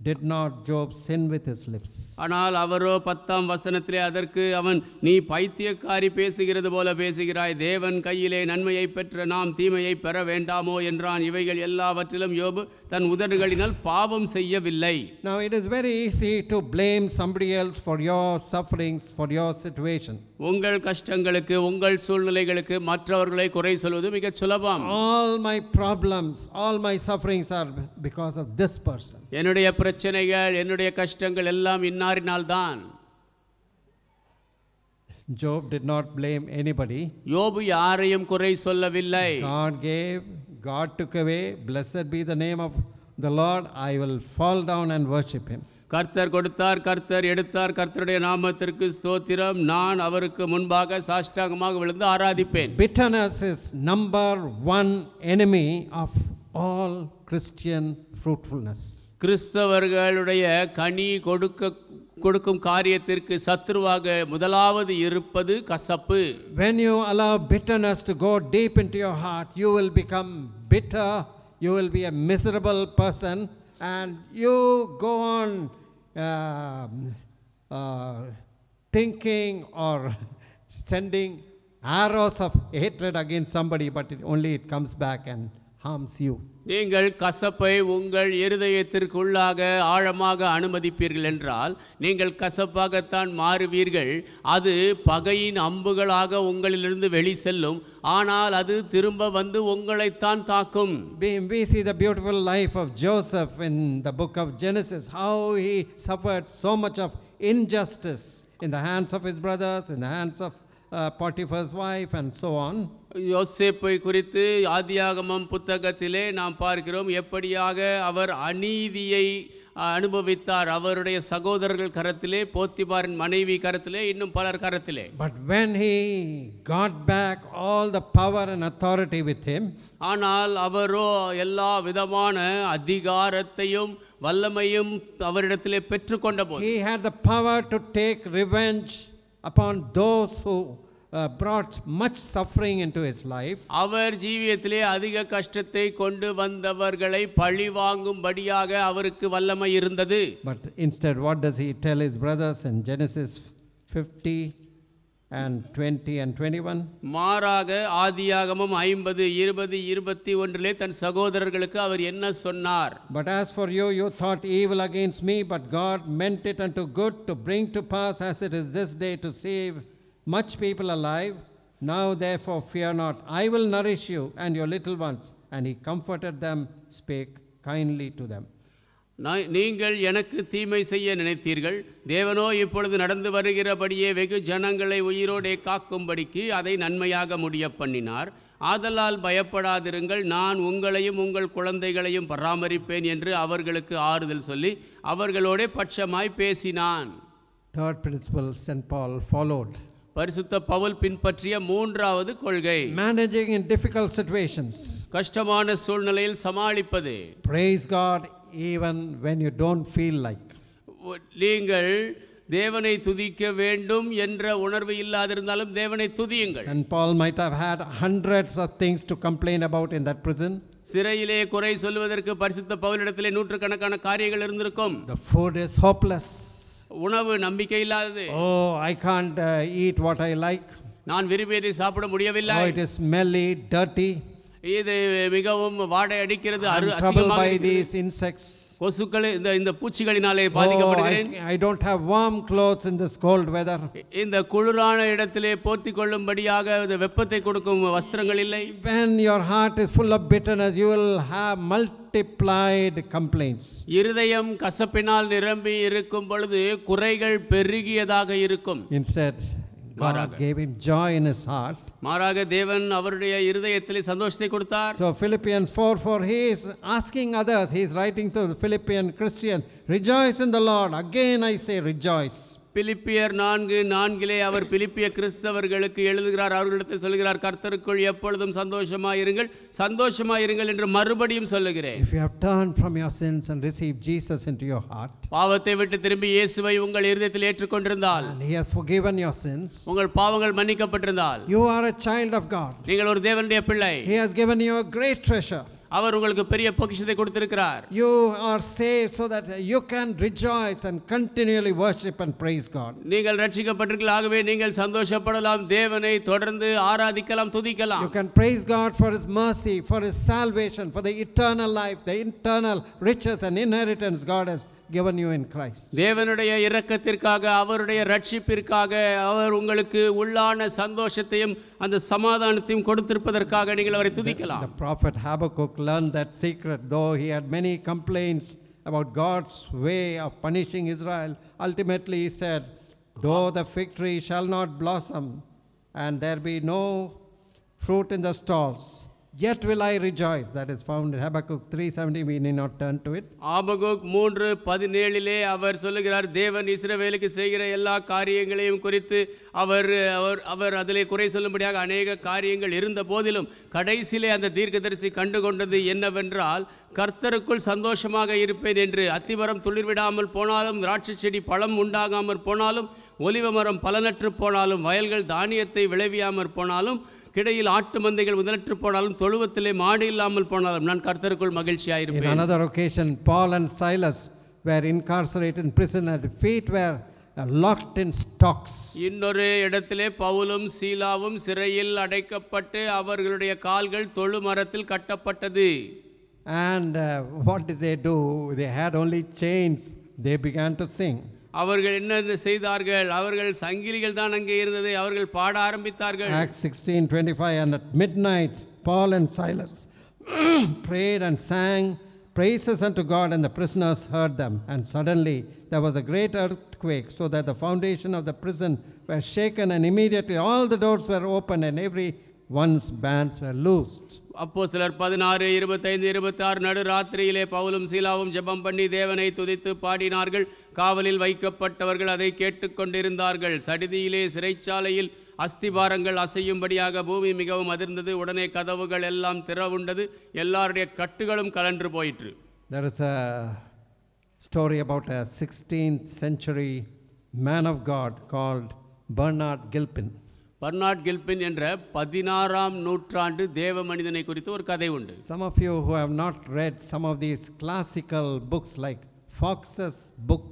did not Job sin with his lips. ஆனால் அவரோ 10ஆம் வசனத்திலே அதற்கு அவன், நீ பைத்தியக்காரி பேசுகிறது போல பேசுகிறாய், தேவன் கையிலே நன்மையை பெற்ற நாம் தீமையை பெற வேண்டாமோ என்றான். இவைகள் எல்லாவற்றிலும் யோபு தன் உதடுகளினால் பாவம் செய்யவில்லை. Now it is very easy to blame somebody else for your sufferings, for your situation. உங்கள் கஷ்டங்களுக்கு, உங்கள் சூழ்நிலைகளுக்கு மற்றவர்களை குறை சொல்வது மிக சுலபம். All my problems, all my sufferings are because of this person. என்னுடைய பிரச்சனைகள், என்னுடைய கஷ்டங்கள் எல்லாம் இன்னாரினால் தான். Job did not blame anybody. யோபு யாரையும் குறை சொல்லவில்லை. God gave, God took away. Blessed be the name of the Lord. I will fall down and worship him. கர்த்தர் கொடுத்தார், கர்த்தர் எடுத்தார், கர்த்தருடைய நாமத்திற்கு ஸ்தோத்திரம், நான் அவருக்கு முன்பாக சாஷ்டாங்கமாக விழுந்து ஆராதிப்பேன். Bitterness is number one enemy of all Christian fruitfulness. கிறிஸ்தவர்களுடைய கனி கொடுக்கும் காரியத்திற்கு சத்துருவாக முதலாவது இருப்பது கசப்பு. When you allow bitterness to go deep into your heart, you will become bitter, you will be a miserable person, and you go on thinking or sending arrows of hatred against somebody, but only it comes back and harms you. நீங்கள் கசப்பை உங்கள் இருதயத்திற்குள்ளாக ஆழமாக அனுமதிப்பீர்கள் என்றால் நீங்கள் கசப்பாகத்தான் மாறுவீர்கள். அது பகையின் அம்புகளாக உங்களிலிருந்து வெளி செல்லும், ஆனால் அது திரும்ப வந்து உங்களைத்தான் தாக்கும். We see the beautiful life of Joseph in the book of Genesis, how he suffered so much of injustice in the hands of his brothers, in the hands of Potiphar's wife, and so on. யோசேப்பை குறித்து ஆதியாகமம் புத்தகத்திலே நாம் பார்க்கிறோம் எப்படியாக அவர் அநீதியை அனுபவித்தார். அவருடைய சகோதரர்கள் கரத்திலே, போத்திபாரின் மனைவி கரத்திலே, இன்னும் பலர் கரத்திலே. But when he got back all the power and authority with him, ஆனால் அவரோ எல்லா விதமான அதிகாரத்தையும் வல்லமையும் அவரிடத்திலே பெற்றுக்கொண்ட போது he had the power to take revenge upon those who brought much suffering into his life. அவர் ஜீவியத்திலே அதிக கஷ்டத்தை கொண்டு வந்தவர்களை பழி வாங்கும்படியாக அவருக்கு வல்லமை இருந்தது. But instead, what does he tell his brothers in Genesis 50 and 20 and 21? மாறாக ஆதியாகமம் 50, 20, 21 தன் சகோதரர்களுக்கு அவர் என்ன சொன்னார்? But as for you, you thought evil against me, but God meant it unto good to bring to pass as it is this day to save much people alive. Now therefore fear not, I will nourish you and your little ones. And he comforted them, spake kindly to them. நீங்கள் எனக்கு தீமை செய்ய நினைத்தீர்கள், தேவனோ இப்பொழுது நடந்து வருகிறபடியே வெகு ஜனங்களை உயிரோடே காக்கும்படிக்கு அதை நன்மையாக முடிய பண்ணினார். ஆதலால் பயப்படாதிருங்கள், நான் உங்களையும் உங்கள் குழந்தைகளையும் பராமரிப்பேன் என்று அவர்களுக்கு ஆறுதல் சொல்லி அவர்களோடே பட்சமாய் பேசினான். Third principle St. Paul followed. பரிசுத்த பவுல் பின்பற்றிய மூன்றாவது கொள்கை, Managing in difficult situations. கஷ்டமான சூழ்நிலையில் சமாளிப்பது. Praise God even when you don't feel like. நீங்கள் தேவனை துதிக்க வேண்டும் என்ற உணர்வு இல்லாதிருந்தாலும் தேவனை துதியுங்கள். St. Paul might have had hundreds of things to complain about in that prison. சிறையிலே குறை சொல்வதற்கு பரிசுத்த பவுலிடத்திலே நூற்றுக்கணக்கான காரியங்கள் இருந்திருக்கும். The food is hopeless. உணவு நம்பிக்கை இல்லாதது. Oh, I can't eat what I like. நான் விரும்பியதை சாப்பிட முடியவில்லை. Oh, it is smelly, dirty. இது மிகவும் வாடை அடிக்கிறது. I'm troubled by these insects. கொசுக்கள் இந்த பூச்சிகளினாலே Oh, பாதிக்கப்படுகிறேன். I don't have warm clothes in this cold weather. இந்த குளிரான இடத்திலே போர்த்தி கொள்ளும்படியாக இந்த வெப்பத்தை கொடுக்கும் வஸ்திரங்கள் இல்லை. When your heart is full of bitterness, you will have multiplied complaints. இருதயம் கசப்பினால் நிரம்பி இருக்கும் பொழுது குறைகள் பெருகியதாக இருக்கும். Instead, God gave him joy in his heart. மாறாக தேவன் அவருடைய இருதயத்திலே சந்தோஷத்தை கொடுத்தார். So Philippians 4:4, he is asking others, he is writing to the Philippian Christians, rejoice in the Lord. Again I say rejoice. பிலிப்பியர் 4:4 அவர் பிலிப்பிய கிறிஸ்தவர்களுக்கு எழுதுகிறார். அவர்களிடத்தில் சொல்கிறார், கர்த்தருக்குள் எப்பொழுதும் சந்தோஷமாயிருங்கள் என்று மறுபடியும் சொல்லுகிறேன். If you have turned from your sins and received Jesus into your heart, பாவத்தை விட்டு திரும்பி இயேசுவை உங்கள் இருதயத்தில் ஏற்றுக்கொண்டிருந்தால், and he has forgiven your sins, உங்கள் பாவங்கள் மன்னிக்கப்பட்டிருந்தால், you are a child of God. நீங்கள் ஒரு தேவனுடைய பிள்ளை. He has given you a great treasure. அவர் உங்களுக்கு பெரிய பொக்கிஷத்தை கொடுத்திருக்கிறார். You are saved so that you can rejoice and continually worship and praise God. நீங்கள் ரட்சிக்கப்பட்டிருக்கிறீர்கள், ஆகவே நீங்கள் சந்தோஷப்படலாம், தேவனை தொடர்ந்து ஆராதிக்கலாம், துதிக்கலாம். You can praise God for his mercy, for his salvation, for the eternal life, the eternal riches and inheritance God has given you in Christ. தேவனுடைய இரக்கத்திற்காக, அவருடைய ரட்சிப்பிற்காக, அவர் உங்களுக்கு உள்ளான சந்தோஷத்தையும் அந்த சமாதானத்தையும் கொடுத்திருப்பதற்காக நீங்கள் அவரை துதிக்கலாம். The prophet Habakkuk learned that secret, though he had many complaints about God's way of punishing Israel. Ultimately he said, though the fig tree shall not blossom and there be no fruit in the stalls, yet will I rejoice. That is found in Habakkuk 3:17. We need not turn to it. Habakkuk 3:17 அவர் சொல்லுகிறார், தேவன் இஸ்ரவேலுக்கு செய்கிற எல்லா காரியங்களையும் குறித்து அவர் அதிலே குறை சொல்லும்படியாக அநேக காரியங்கள் இருந்த போதிலும் கடைசியிலே அந்த தீர்க்கதரிசி கண்டுகொண்டது என்னவென்றால், கர்த்தருக்குள் சந்தோஷமாக இருப்பேன் என்று. அத்திமரம் துளிர்விடாமல் போனாலும், திராட்சை செடி பழம் உண்டாகாமற் போனாலும், ஒலிவ மரம் பலனற்று போனாலும், வயல்கள் தானியத்தை விளைவியாமற் போனாலும், கிடையில் ஆட்டு மந்தைகள் முதலற்று போனாலும், தொழுவத்திலே மாடு இல்லாமல் போனாலும், நான் கர்த்தருக்குள் மகிழ்ச்சியாயிருப்பேன். In another occasion, Paul and Silas were incarcerated in prison and their feet were locked in stocks. இன்னொரு இடத்திலே பவுலும் சீலாவும் சிறையில் அடைக்கப்பட்டு அவர்களுடைய கால்கள் தொழு மரத்தில் கட்டப்பட்டது. And what did they do? They had only chains. They began to sing. அவர்கள் என்ன செய்தார்கள்? அவர்கள் சங்கிலிகள் தான் அங்கே இருந்தது. அவர்கள் பாட ஆரம்பித்தார்கள். Acts 16:25, and at midnight Paul and Silas prayed and sang praises unto God, and the prisoners heard them. And suddenly there was a great earthquake, so that the foundation of the prison were shaken, and immediately all the doors were opened, and every one's bands were loosed. அப்போஸ்தலர் 16, 25, 26 நடுராத்திரியிலே பவுலும் சீலாவும் ஜெபம் பண்ணி தேவனை துதித்து பாடினார்கள். காவலில் வைக்கப்பட்டவர்கள் அதை கேட்டுக்கொண்டிருந்தார்கள். சடிதியிலே சிறைச்சாலையில் அஸ்திபாரங்கள் அசையும்படியாக பூமி மிகவும் அதிர்ந்தது. உடனே கதவுகள் எல்லாம் திறவுண்டது. எல்லாருடைய கட்டுகளும் கலன்று போயிற்று. There is a story about a 16th century man of God called Bernard Gilpin. Bernard Gilpin என்ற 16ஆம் நூற்றாண்டு தேவ மனிதனை குறித்து ஒரு கதை உண்டு. Some of you who have not read some of these classical books like Fox's Book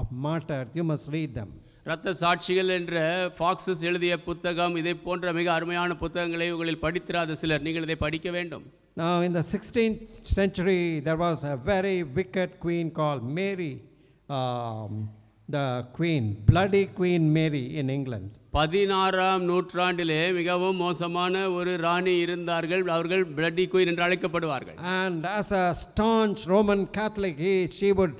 of Martyrs, you must read them. இரத்த சாட்சிகள் என்ற ஃபாக்ஸஸ் எழுதிய புத்தகம், இதை போன்ற மிக அருமையான புத்தகங்களை உங்களில் படித்திராத சிலர், நீங்கள் இதை படிக்க வேண்டும். Now in the 16th century there was a very wicked queen called Mary, the queen, bloody Queen Mary in England. 16ஆம் நூற்றாண்டிலே மிகவும் மோசமான ஒரு ராணி இருந்தார்கள். அவர்கள் பிளட்டி குயின் என்று அழைக்கப்படுவார்கள். And as a staunch Roman Catholic, she would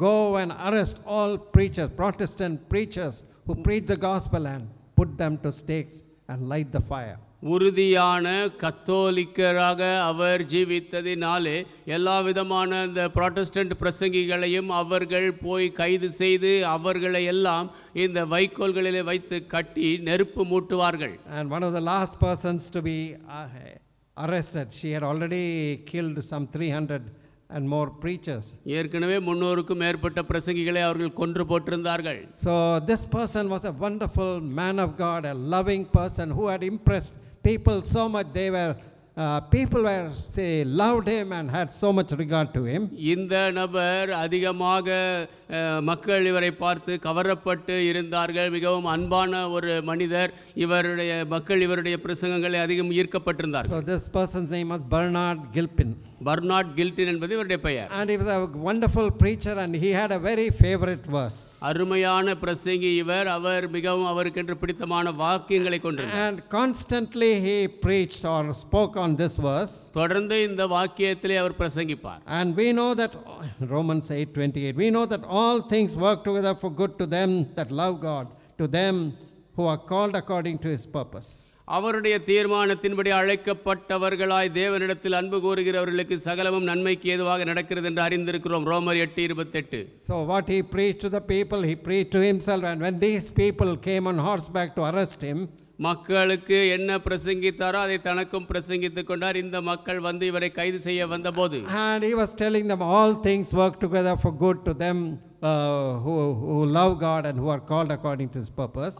go and arrest all preachers, Protestant preachers who preach the gospel, and put them to stakes and light the fire. உறுதியான கத்தோலிக்கராக அவர் ஜீவித்ததினாலே எல்லா விதமான இந்த புராட்டஸ்டன்ட் பிரசங்கிகளையும் அவர்கள் போய் கைது செய்து அவர்களை எல்லாம் இந்த வைக்கோல்களிலே வைத்து கட்டி நெருப்பு மூட்டுவார்கள். And one of the last persons to be arrested, she had already killed some 300 and more preachers. ஏற்கனவே 300க்கும் மேற்பட்ட பிரசங்கிகளை அவர்கள் கொன்று போட்டிருந்தார்கள். So this person was a wonderful man of God, a loving person who had impressed people so much. People loved him and had so much regard to him. இந்த நபர் அதிகமாக மக்கள் இவரை பார்த்து கவரப்பட்டு இருந்தார்கள். மிகவும் அன்பான ஒரு மனிதர். இவருடைய மக்கள் இவருடைய பிரசங்கங்களை அதிகம் ஈர்க்கப்பட்டிருந்தார்கள். So this person's name was Bernard Gilpin. Bernard Gilpin என்பது இவருடைய பெயர். And he was a wonderful preacher, and he had a very favorite verse. அருமையான பிரசங்கி இவர். அவர் மிகவும் அவருக்கென்று பிடித்தமான வாக்கியங்களை கொண்டிருந்தார். And constantly he preached or spoke on this verse. தொடர்ந்து இந்த வாக்கியத்திலே அவர் பிரசங்கிப்பார். And we know that Romans 8:28, we know that all things work together for good to them that love God, to them who are called according to his purpose. அவருடைய தீர்மானத்தின்படி அழைக்கப்பட்டவர்களாய் தேவனிடத்தில் அன்பு கூறுகிறவர்களுக்கு சகலமும் நன்மைக்கு ஏதுவாக நடக்கிறது என்று அறிந்திருக்கிறோம். ரோமர் 8:28. So what he preached to the people, he preached to himself. And when these people came on horseback to arrest him, மக்களுக்கு என்ன பிரசங்கித்தாரோ அதை தனக்கும் பிரசங்கித்துக் கொண்டார். இந்த மக்கள் வந்து இவரை கைது செய்ய வந்தபோது, and he was telling them all things work together for good to them who love God and who are called according to his purpose.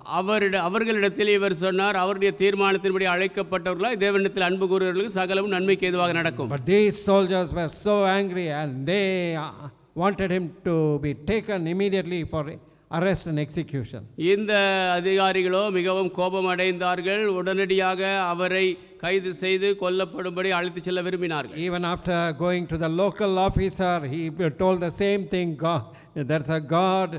அவர்களிடத்தில் இவர் சொன்னார், அவருடைய தீர்மானத்தின்படி அழைக்கப்பட்டவர்களாய் தேவனிடத்தில் அன்பு கூறுகிறவர்களுக்கு சகலமும் நன்மைக்கு ஏதுவாக நடக்கும். But these soldiers were so angry, and they wanted him to be taken immediately for arrest and execution. இந்த அதிகாரிகளோ மிகவும் கோபம் அடைந்தார்கள். உடனடியாக அவரை கைது செய்து கொல்லப்படும்படி அழைத்து செல்ல விரும்பினார்கள். Even after going to the local officer, he told the same thing, God, there's a God,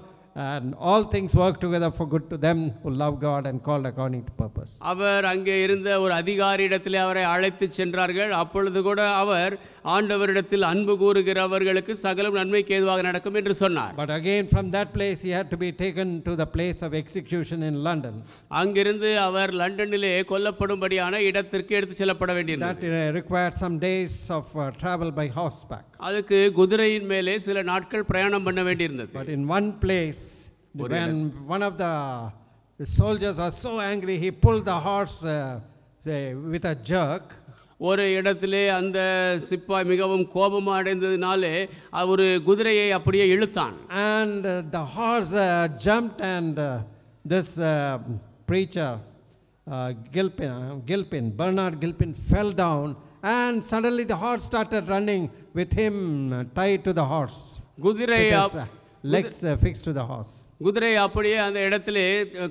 and all things work together for good to them who love God and called according to purpose. அவர் அங்கே இருந்த ஒரு அதிகாரியிடத்தில் அவரை அழைத்து சென்றார்கள். அப்பொழுது கூட அவர் ஆண்டவரிடத்தில் அன்பு கூறுகிறவர்களுக்கு சகலம் நன்மைக்கு ஏதுவாக நடக்கும் என்று சொன்னார். But again from that place he had to be taken to the place of execution in London. அங்கிருந்து அவர் லண்டனிலே கொல்லப்படும்படியான இடத்திற்கு எடுத்து செல்லப்பட வேண்டியிருந்தது. That required some days of travel by horseback. அதுக்கு குதிரையின் மேலே சில நாட்கள் பிரயாணம் பண்ண வேண்டியிருந்தது. But in one place, when one of the soldiers was so angry, he pulled the horse with a jerk. ஒரு இடத்திலே அந்த சிப்பாய் மிகவும் கோபம் அடைந்ததினாலே ஒரு குதிரையை அப்படியே இழுத்தான். And the horse jumped, and this preacher Gilpin, Bernard Gilpin, fell down, and suddenly the horse started running with him tied to the horse, குதிரை with his legs fixed to the horse. குதிரை அப்படியே அந்த இடத்திலே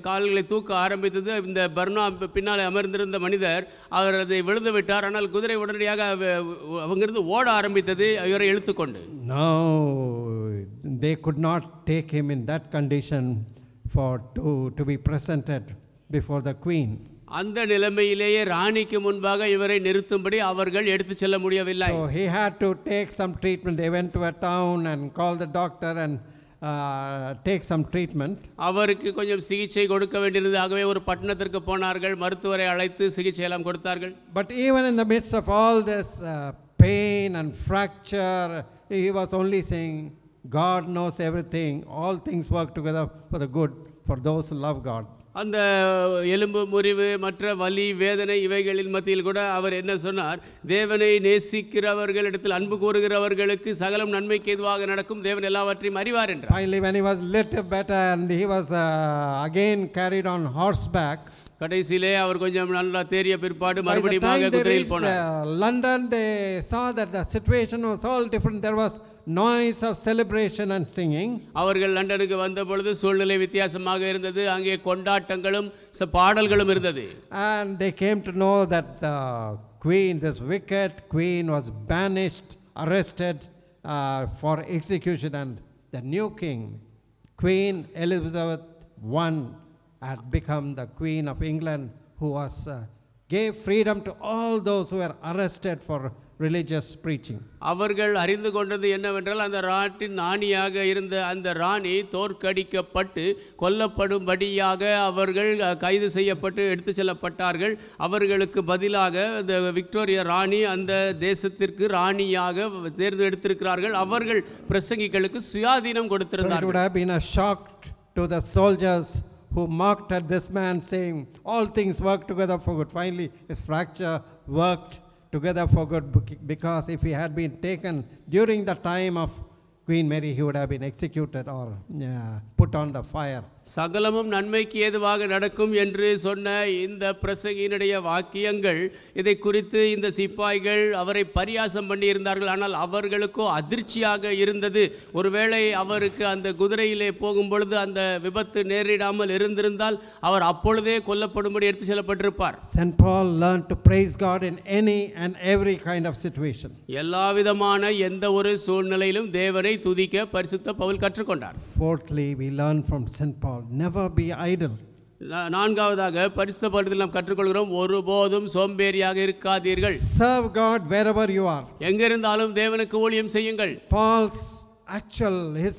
கால்களை தூக்க ஆரம்பித்தது. இந்த பர்னா பின்னாலே அமர்ந்திருந்த மனிதர் அவர் அதை விழுந்து விட்டார். ஆனால் குதிரை உடனடியாக அங்கிருந்து ஓட ஆரம்பித்தது இவரை இழுத்துக்கொண்டு. Now they could not take him in that condition to be presented before the queen. அந்த நிலைமையிலேயே ராணிக்கு முன்பாக இவரை நிறுத்தும்படி அவர்கள் எடுத்து செல்ல முடியவில்லை. So he had to take some treatment. They went to a town and called the doctor and take some treatment. அவருக்கு கொஞ்சம் சிகிச்சை கொடுக்க வேண்டியிருந்தது. ஆகவே ஒரு பட்டணத்திற்கு போனார்கள், மருத்துவரை அழைத்து சிகிச்சை எல்லாம் கொடுத்தார்கள். But even in the midst of all this pain and fracture, he was only saying, God knows everything. All things work together for the good for those who love God. அந்த எலும்பு முறிவு மற்ற வலி வேதனை இவைகளின் மத்தியில் கூட அவர் என்ன சொன்னார்? தேவனை நேசிக்கிறவர்களிடத்தில் அன்பு கூறுகிறவர்களுக்கு சகலம் நன்மைக்கு ஏதுவாக நடக்கும், தேவன் எல்லாவற்றையும் அறிவார் என்றார். Finally, when he was little better and he was again carried on horseback, கடைசியிலே அவர் கொஞ்சம் நல்லா தேறிய பிற்பாடு by the மறுபடியும் time they குதிரையில் reached போனார். London, they saw that the situation was all different. There was noise of celebration and singing. அவர்கள் லண்டனுக்கு வந்த பொழுது சூழ்நிலை வித்தியாசமாக இருந்தது. அங்கே கொண்டாட்டங்களும் பாடல்களும் இருந்தது. And they came to know that the queen, this wicked queen, was banished, arrested for execution, and the new king, Queen Elizabeth I, had become the Queen of England, who was gave freedom to all those who were arrested for religious preaching. அவர்கள் அறிந்து கொண்டது என்னவென்றால், அந்த நாட்டின் ராணியாக இருந்த அந்த ராணி தோற்கடிக்கப்பட்டு கொல்லப்படும்படியாக அவர்கள் கைது செய்யப்பட்டு எடுத்து செல்லப்பட்டார்கள். அவர்களுக்கு பதிலாக இந்த விக்டோரியா ராணி அந்த தேசத்திற்கு ராணியாக தேர்ந்தெடுத்திருக்கிறார்கள். அவர்கள் பிரசங்கிகளுக்கு சுயாதீனம் So it would கொடுத்திருந்தார்கள். have been a shock to the soldiers who mocked at this man, saying, all things work together for good. Finally, his fracture worked together for good, because if he had been taken during the time of Queen Mary, he would have been executed or put on the fire. சகலமும் நன்மைக்கு ஏதுவாக நடக்கும் என்று சொன்ன இந்த பிரசங்கியினுடைய வாக்கியங்கள், இதை குறித்து இந்த சிப்பாய்கள் அவரை பரியாசம் பண்ணி இருந்தார்கள். ஆனால் அவர்களுக்கோ அதிர்ச்சியாக இருந்தது. ஒருவேளை அவருக்கு அந்த குதிரையிலே போகும் பொழுது அந்த விபத்து நேரிடாமல் இருந்திருந்தால் அவர் அப்பொழுதே கொல்லப்படும்படி எடுத்து செல்லப்பட்டிருப்பார். St. Paul learned to praise God in any and every kind of situation. எல்லா விதமான எந்த ஒரு சூழ்நிலையிலும் தேவனை துதிக்க பரிசுத்த பவுல் கற்றுக்கொண்டார். Fourthly, we learn from St. Paul, never be idle. நான்காவதாக பரிசுத்த பவுலில் நாம் கற்றுக்கொள்கிறோம், ஒருபோதும் சோம்பேறியாக இருக்காதீர்கள். Serve God wherever you are. எங்கிருந்தாலும் தேவனுக்கு ஊழியம் செய்யுங்கள். Paul's his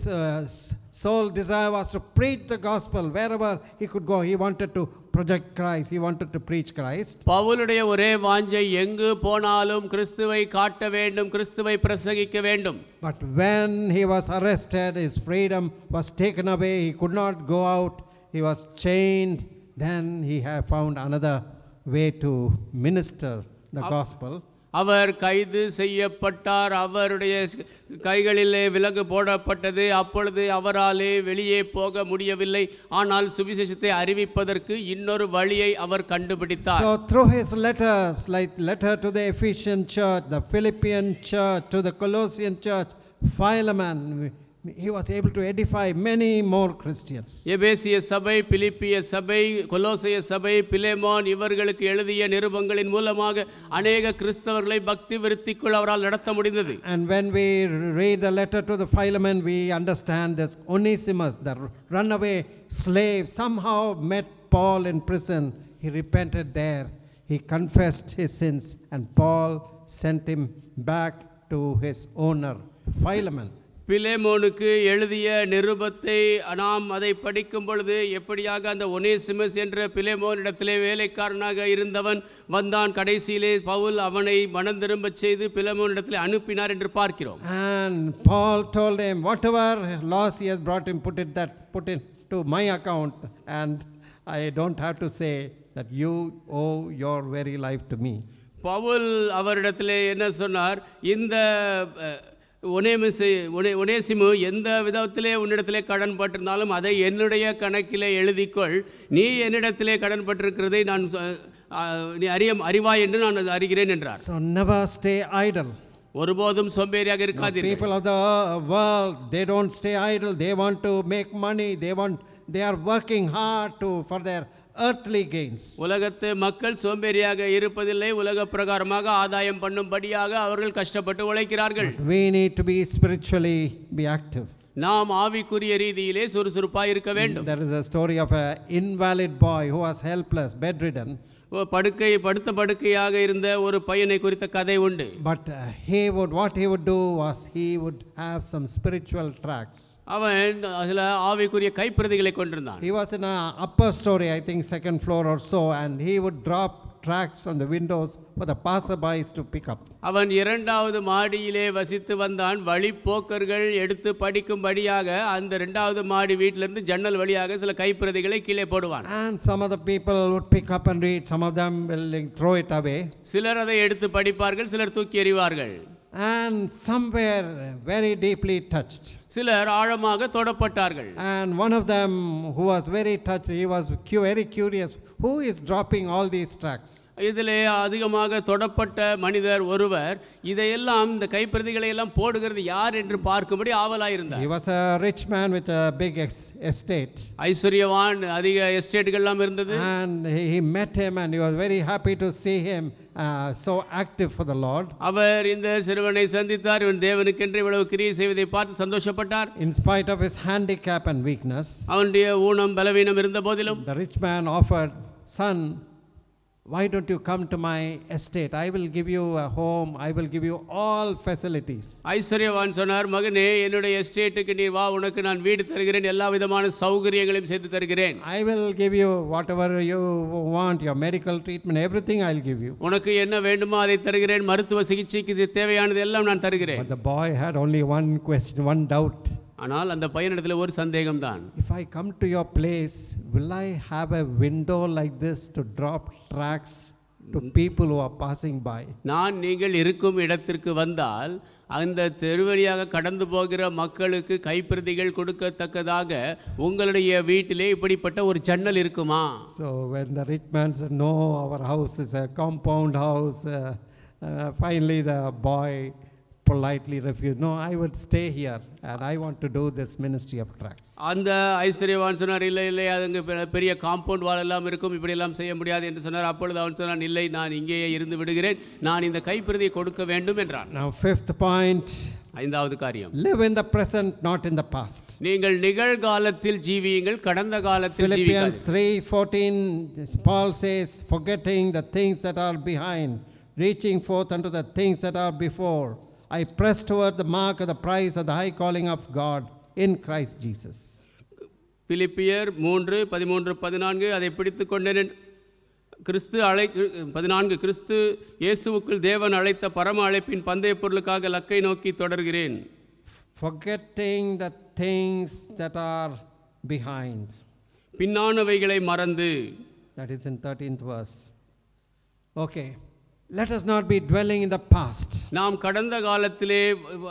sole desire was to preach the gospel wherever he could go. He wanted to project Christ. He wanted to preach Christ. பவுலுடைய ஒரே வாஞ்சை எங்கு போனாலும் கிறிஸ்துவை காட்ட வேண்டும், கிறிஸ்துவை பிரசங்கிக்க வேண்டும். But when he was arrested, his freedom was taken away. He could not go out. He was chained. Then he had found another way to minister the gospel. அவர் கைது செய்யப்பட்டார். அவருடைய கைகளிலே விலங்கு போடப்பட்டது. அப்பொழுது அவராலே வெளியே போக முடியவில்லை. ஆனால் சுவிசேஷத்தை அறிவிப்பதற்கு இன்னொரு வழியை அவர் கண்டுபிடித்தார். So through his letters, like letter to the Ephesian church, the Philippian church, to the Colossian church, Philemon, he was able to edify many more Christians. எபேசிய சபை, பிலிப்பிய சபை, கொலோசைய சபை, பிலேமோன் இவர்களுக்கு எழுதிய நிருபங்களின் மூலமாக அநேக கிறிஸ்தவர்களை பக்தி விருத்திக்குள் அவரால் நடத்த முடிந்தது. And when we read the letter to the Philemon, we understand this Onesimus, the runaway slave, somehow met Paul in prison. He repented there. He confessed his sins, and Paul sent him back to his owner, Philemon. பிலேமோனுக்கு எழுதிய நிருபத்தை நாம் அதை படிக்கும் பொழுது எப்படியாக அந்த ஒனேசிமஸ் என்ற பிலேமோனிடத்திலே வேலைக்காரனாக இருந்தவன் வந்தான். கடைசியிலே பவுல் அவனை மனம் திரும்பச் செய்து பிலேமோனிடத்திலே அனுப்பினார் என்று பார்க்கிறோம். And Paul told him, whatever loss he has brought him, put it to my account, and I don't have to say that you owe your very life to me. Pavul அவரிடத்திலே என்ன சொன்னார்? இந்த ஒனேசிமு எந்த விதத்திலே உன்னிடத்திலே கடன் பட்டிருந்தாலும் அதை என்னுடைய கணக்கிலே எழுதிக்கொள். நீ என்னிடத்திலே கடன் பட்டிருக்கிறதை நான் நீ அறிவாய் என்று நான் அறிகிறேன் என்றார். So never stay idle. ஒருபோதும் சோம்பேறியாக இருக்காதீர்கள். People of the world, they don't stay idle. They want to make money. They are working hard for their earthly gains. உலகத்து மக்கள் சோம்பேறியாக இருப்பதில்லை. உலக பிரகாரமாக ஆதாயம் பண்ணும்படியாக அவர்கள் கஷ்டப்பட்டு உழைக்கிறார்கள். We need to be spiritually active. நாம் ஆவிக்குரிய ரீதியிலே சுறுசுறுப்பாய் இருக்க வேண்டும். There is a story of an invalid boy who was helpless, bedridden. படுத்த படுக்கையாக இருந்த ஒரு பையனை குறித்த கதை உண்டு. But what he would do was he would have some spiritual tracts. அவன் சில ஆவிக்குரிய கைப்பிரதிகளை கொண்டிருந்தான். He was in a upper story, I think second floor or so, and he would drop tracts from the windows for the passerbys to pick up. அவன் இரண்டாவது மாடியிலே வசித்து வந்தான். வழிப்போக்கர்கள் எடுத்து படிக்கும்படியாக அந்த இரண்டாவது மாடி வீட்டிலிருந்து ஜன்னல் வழியாக சில கைப்பிரதிகளை கீழே போடுவான். And some of the people would pick up and read, some of them will throw it away. சிலர் அதை எடுத்து படிப்பார்கள், சிலர் தூக்கி எறிவார்கள். And some were very deeply touched. சிலர் ஆழமாக தொடப்பட்டார்கள். And one of them who was very touched, he was very curious, who is dropping all these tracts? இதிலே அதிகமாக தொடப்பட்ட மனிதர் ஒருவர் இதையெல்லாம் இந்த கைப்பிரதிகளை எல்லாம் போடுகிறது யார் என்று பார்க்கும்படி ஆவலாயிருந்தார். He was a rich man with a big estate. ஐஸ்வர்யவான், அதிக எஸ்டேட்டுகள் எல்லாம் இருந்தது. And he met him and he was very happy to see him so active for the Lord. அவர் இந்த சிறுவனை சந்தித்தார். இவன் தேவனுக்கென்று இவ்வளவு கிரியை செய்வதை பார்த்து சந்தோஷப்பட்டார். In spite of his handicap and weakness, அவனுடைய ஊனம் பலவீனம் இருந்த போதிலும் the rich man offered, son, why don't you come to my estate? I will give you a home, I will give you all facilities. ஐஸ்வர்யவான் சொன்னார், மகனே என்னுடைய எஸ்டேட்டுக்கு நீ வா, உனக்கு நான் வீடு தருகிறேன், எல்லா விதமான சௌகரியங்களையும் செய்து தருகிறேன். I will give you whatever you want, your medical treatment, everything I will give you. உனக்கு என்ன வேண்டுமோ அதை தருகிறேன், மருத்துவ சிகிச்சைக்கு தேவையானது எல்லாம் நான் தருகிறேன். But the boy had only one question, one doubt. ஆனால் அந்த பையனிடத்தில் ஒரு சந்தேகம் தான். If I come to your place, will I have a window like this to drop tracts to people who are passing by? நான் நீங்கள் இருக்கும் இடத்திற்கு வந்தால் அந்த தெருவழியாக கடந்து போகிற மக்களுக்கு கைப்பிரதிகள் கொடுக்கத்தக்கதாக உங்களுடைய வீட்டிலே இப்படிப்பட்ட ஒரு ஜன்னல் இருக்குமா? So when the rich man said, no, our house is a compound house, finally the boy politely refused. No, I would stay here and I want to do this ministry of tracts. அந்த ஐஸ்வர்யவான் சொன்னார், இல்லை இல்லை, அதுங்க பெரிய காம்பவுண்ட் வால் எல்லாம் இருக்கும், இப்படி எல்லாம் செய்ய முடியாது என்று சொன்னார். அப்பொழுது அவன் சொன்னான், இல்லை, நான் இங்கேயே இருந்து விடுகிறேன், நான் இந்த கைப்பிரதியை கொடுக்க வேண்டும் என்றான். Now fifth point, ஐந்தாவது காரியம், live in the present, not in the past. நீங்கள் நிகழ்காலத்தில் ஜீவியுங்கள், கடந்த காலத்தில் Philippians ஜீவியுங்கள். 3:14, Paul says, forgetting the things that are behind, reaching forth unto the things that are before, I press toward the mark of the prize of the high calling of God in Christ Jesus. பிலிப்பியர் 3:13-14, அதை பிடித்து கொண்டேன். கிறிஸ்து 14, கிறிஸ்து இயேசுவுக்குள் தேவன் அழைத்த பரம அழைப்பின் பந்தய பொருளுக்காக லக்கை நோக்கி தொடர்கிறேன். Forgetting the things that are behind. பின்னானவைகளை மறந்து. That is in 13th verse. Okay. Let us not be dwelling in the past. நாம் கடந்த காலத்திலே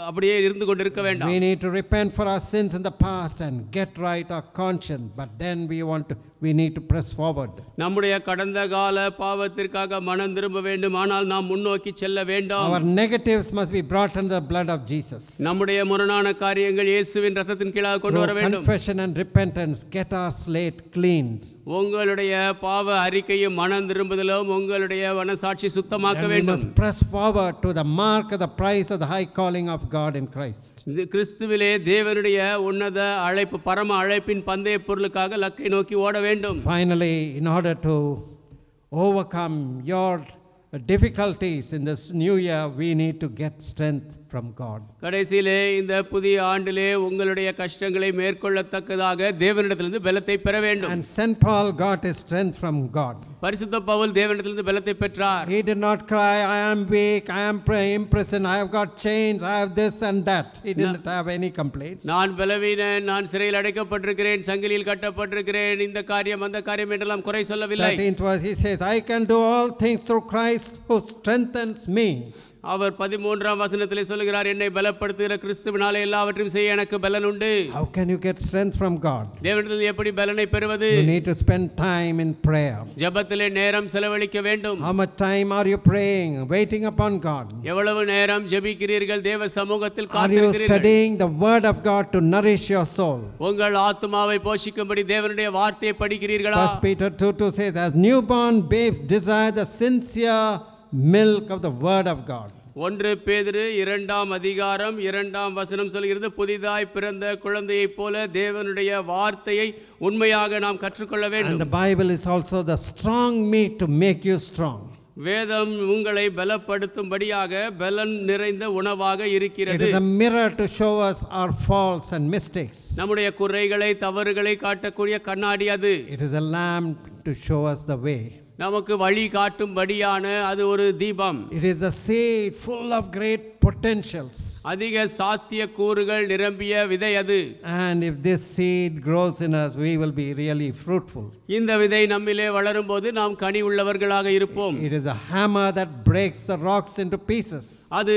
அப்படியே இருந்து கொண்டிருக்க வேண்டாம். We need to repent for our sins in the past and get right our conscience, but then we need to press forward. நம்முடைய கடந்த கால பாவத்திற்காக மனம் திரும்ப வேண்டும், ஆனால் நாம் முன்னோக்கி செல்ல வேண்டும். Our negatives must be brought under the blood of Jesus. நம்முடைய முரணான காரியங்கள் இயேசுவின் இரத்தத்தின் கீழாக கொண்டு வர வேண்டும். Confession and repentance, get our slate cleaned. உங்களுடைய பாவ அறிக்கையும் மனம் திரும்புதலும் உங்களுடைய மனசாட்சி சுத்தமாக்க வேண்டும். We must press forward to the mark of the prize of the high calling of God in Christ. கிறிஸ்துவிலே தேவனுடைய உன்னத அழைப்பு, பரம அழைப்பின் பந்தய பொருளுக்காக லக்கை நோக்கி ஓட வேண்டும். Finally, in order to overcome your difficulties in this new year, we need to get strength from God. கடைசியிலே இந்த புதிய ஆண்டிலே உங்களுடைய கஷ்டங்களை மேற்கொள்ளத்தக்கதாக தேவனிடத்திலிருந்து பலத்தை பெற வேண்டும். And St. Paul got his strength from God. பரிசுத்த பவுல் தேவனிடத்திலிருந்து பலத்தை பெற்றார். He did not cry, I am weak, I am imprisoned, I have got chains, I have this and that. He didn't have any complaints. நான் பலவீனன், நான் சிறையில் அடைக்கப்பட்டிருக்கிறேன், சங்கிலியில் கட்டப்பட்டிருக்கிறேன், இந்த காரியம் அந்த காரியம் என்றெல்லாம் குறை சொல்லவில்லை. 13th verse, he says, I can do all things through Christ who strengthens me. அவர் 13ஆம் வசனத்திலே சொல்கிறார், என்னை பலப்படுத்துகிற கிறிஸ்துவினாலே எல்லாவற்றையும் செய்ய எனக்கு பலன் உண்டு. How can you get strength from God? தேவனிடத்தில் எப்படி பலனை பெறுவது? You need to spend time in prayer. ஜெபத்திலே நேரம் செலவழிக்க வேண்டும். How much time are you praying, waiting upon God? எவ்வளவு நேரம் ஜெபிக்கிறீர்கள், தேவ சமூகத்தில் Are you காத்திருக்கிறீர்கள்? studying the word of God to nourish your soul? உங்கள் ஆத்துமாவை போஷிக்கும்படி தேவனுடைய வார்த்தையை படிக்கிறீர்களா? 1 Peter 2:2 says, as newborn babes desire the sincere milk of the word of God. 1 பேதுரு 2ஆம் அதிகாரம் 2ஆம் வசனம் சொல்கிறது, புதிதாய் பிறந்த குழந்தையைப் போல தேவனுடைய வார்த்தையை உண்மையாக நாம் கற்றுக்கொள்ள And வேண்டும். the Bible is also the strong meat to make you strong. வேதம் உங்களை பலப்படுத்தும்படியாக பலன் நிறைந்த உணவாக It இருக்கிறது. is a mirror to show us our faults and mistakes. நம்முடைய குறைகளை தவறுகளை காட்டக்கூடிய கண்ணாடி அது. It is a lamp to show us the way. நமக்கு வழி காட்டும்படியான அது ஒரு தீபம். It is a seed full of great potentials. அதிக சாத்திய கூறுகள் நிரம்பிய விதை அது. And if this seed grows in us, we will be really fruitful. இந்த விதை நம்மிலே வளரும்போது நாம் கனி உள்ளவர்களாக இருப்போம். It is a hammer that breaks the rocks into pieces. அது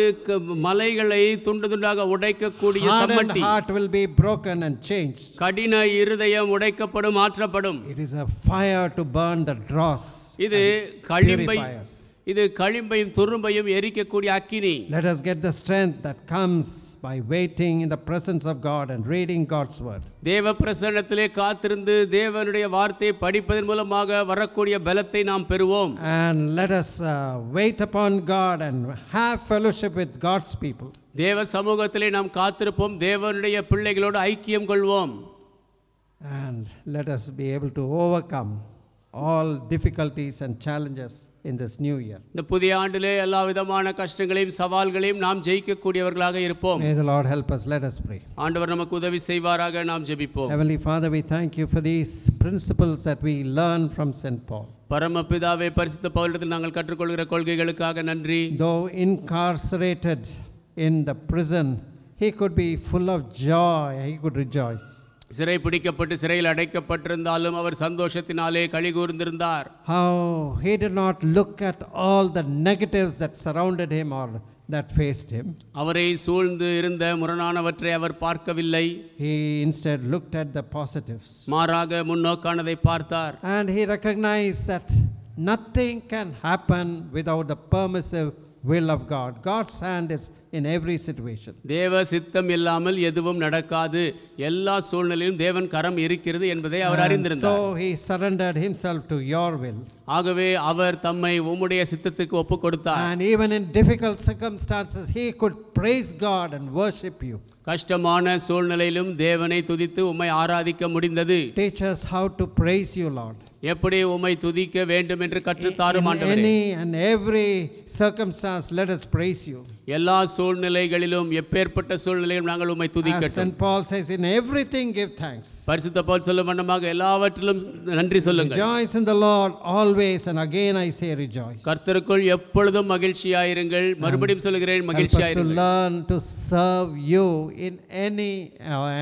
மலைகளை துண்டு துண்டாக உடைக்கக்கூடிய Hardened சம்மட்டி. heart will be broken and changed. கடின இருதயம் உடைக்கப்படும், மாற்றப்படும். It is a fire to burn the dross. இது and களிம்பை purify us. இது களிம்பையும் துரும்பையும் எரிக்கக்கூடிய அக்கினி. Let us get the strength that comes by waiting in the presence of God and reading God's word. தேவ பிரசன்னத்திலே காத்திருந்து தேவனுடைய வார்த்தையை படிப்பதன் மூலமாக வரக்கூடிய பலத்தை நாம் பெறுவோம். And let us wait upon God and have fellowship with God's people. தேவ சமூகத்திலே நாம் காத்திருப்போம், தேவனுடைய பிள்ளைகளோடு ஐக்கியம் கொள்வோம். And let us be able to overcome all difficulties and challenges in this new year. இந்த புதிய ஆண்டிலே எல்லா விதமான கஷ்டங்களையும் சவால்களையும் நாம் ஜெயிக்கக்கூடியவர்களாக இருப்போம். May the Lord help us. Let us pray. ஆண்டவர் நமக்கு உதவி செய்வாராக. நாம் ஜெபிப்போம். Heavenly Father, we thank you for these principles that we learn from St. Paul. பரமபிதாவே, பரிசுத்த பவுலிடத்தில் நாங்கள் கற்றுக்கொள்கிற கொள்கைகளுக்காக நன்றி. Though incarcerated in the prison, he could be full of joy, he could rejoice. சிறை பிடிக்கப்பட்டு சிறையில் அடைக்கப்பட்டிருந்தாலும் அவர் சந்தோஷத்தினாலே களி கூர்ந்திருந்தார். How he did not look at all the negatives that surrounded him or that faced him. அவரை சூழ்ந்து இருந்த முரணானவற்றை அவர் பார்க்கவில்லை. He instead looked at the positives. மாறாக முன்னோக்கானதை பார்த்தார். And he recognized that nothing can happen without the permissive will of God. God's hand is in every situation. தேவ சித்தம் இல்லாமல் எதுவும் நடக்காது. எல்லா சூழ்நிலையிலும் தேவன் கரம் இருக்கிறது என்பதை அவர் அறிந்திருந்தார். So he surrendered himself to your will. ஆகவே அவர் தம்மை உம்முடைய சித்தத்துக்கு ஒப்புக் கொடுத்தார். And even in difficult circumstances, he could praise God and worship you. கஷ்டமான சூழ்நிலையிலும் தேவனை துதித்து உம்மை ஆராதிக்க முடிந்தது. Teach us how to praise you, Lord. எப்படி உம்மை துதிக்க வேண்டும் என்று கற்றுத்தாரும் In ஆண்டவரே. any and every circumstance, let us praise you. எல்லா சூழ்நிலைகளிலும் எப்பேற்பட்ட சூழ்நிலையிலும் நாங்கள் உம்மை As துதிக்கட்டும். St. Paul says, in everything give thanks. பரிசுத்த பவுல் சொல்லும் வண்ணமாக எல்லாவற்றிலும் நன்றி சொல்லுங்கள். Rejoice in the Lord always, and again I say rejoice. கர்த்தருக்குள் எப்பொழுதும் மகிழ்ச்சியாயிருங்கள். மறுபடியும் சொல்கிறேன், Help us to மகிழ்ச்சியாயிருங்கள். learn to serve you in any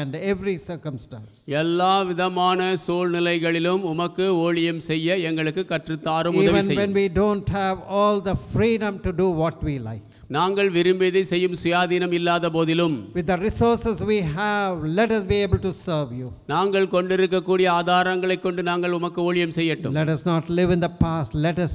and every circumstance. எல்லா விதமான சூழ்நிலைகளிலும் உமக்கு ஊழியம் செய்ய எங்களுக்கு கற்றுத்தாரும், உதவி Even when செய்யும். we don't have all the freedom to do what we like. நாங்கள் விரும்பியதை செய்யும் சுயாதீனம் இல்லாத போதிலும் With the resources we have, let us be able to serve you. நாங்கள் கொண்டிருக்கக்கூடிய ஆதாரங்களை கொண்டு நாங்கள் உமக்கு ஊழியம் செய்யட்டும். Let us not live in the past, let us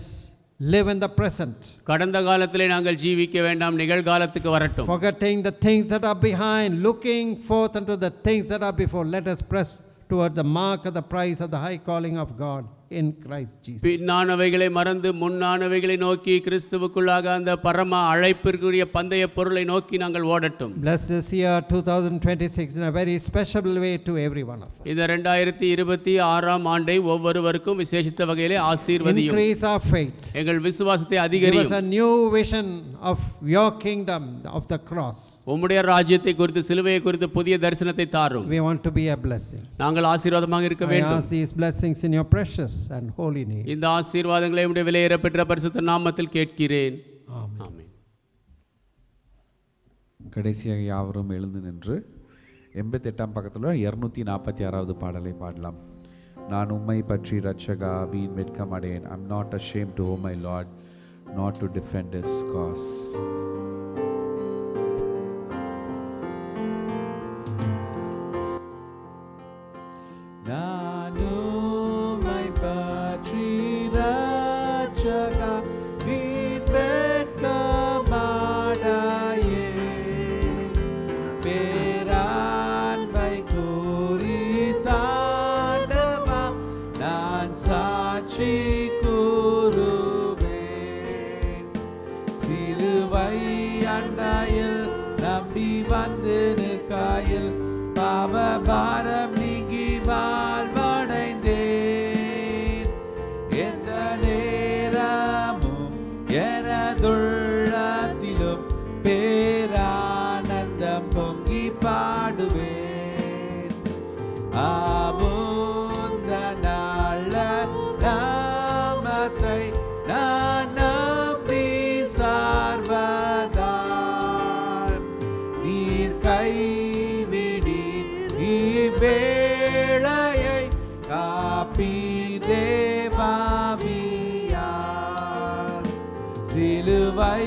live in the present. கடந்த காலத்திலே நாங்கள் ஜீவிக்க வேண்டாம், நிகழ்காலத்துக்கு வரட்டும். Forgetting the things that are behind, looking forth unto the things that are before, let us press towards the mark of the prize of the high calling of God in Christ Jesus. பின்னானவைகளை மறந்து முன்னானவைகளை நோக்கி கிறிஸ்துவுக்குள்ளாக அந்த பரம அழைப்பிற்குரிய பந்தய பொருளை நோக்கி நாங்கள் ஓடட்டும். Bless this year 2026 in a very special way to every one of us. இந்த 2026ஆம் ஆண்டை ஒவ்வொருவருக்கும் விசேஷித்த வகையிலே ஆசீர்வதியும். Increase our faith. எங்கள் விசுவாசத்தை Give us அதிகரியும். a new vision of your kingdom, of the cross. உம்முடைய ராஜ்யத்தை குறித்து, சிலுவையை குறித்து புதிய தரிசனத்தை தாரும். We want to be a blessing. நாங்கள் ஆசீர்வாதமாக இருக்க I வேண்டும். ask these blessings in your precious and holy name. இந்த ஆசீர்வாதங்களை உம்முடைய விலையேறப்பெற்ற பரிசுத்த நாமத்தில் கேட்கிறேன். Amen. ஆமென். கடைசியாக யாவரும் எழுந்து நின்று 88ஆம் பக்கத்தில் 246வது பாடலை பாடலாம். நான் உம்மை பற்றி இரட்சகா வீண் வெட்கமடையேன். I'm not ashamed to owe my Lord, not to defend his cause. நான் உம்மை பற்றி இரட்சகா வீண் வெட்கமடையேன். பேராண்மை குறித்தாண்டவா நான் சாட்சி கூறுவேன். சிலுவை பீதேவாவியார் சிலுவை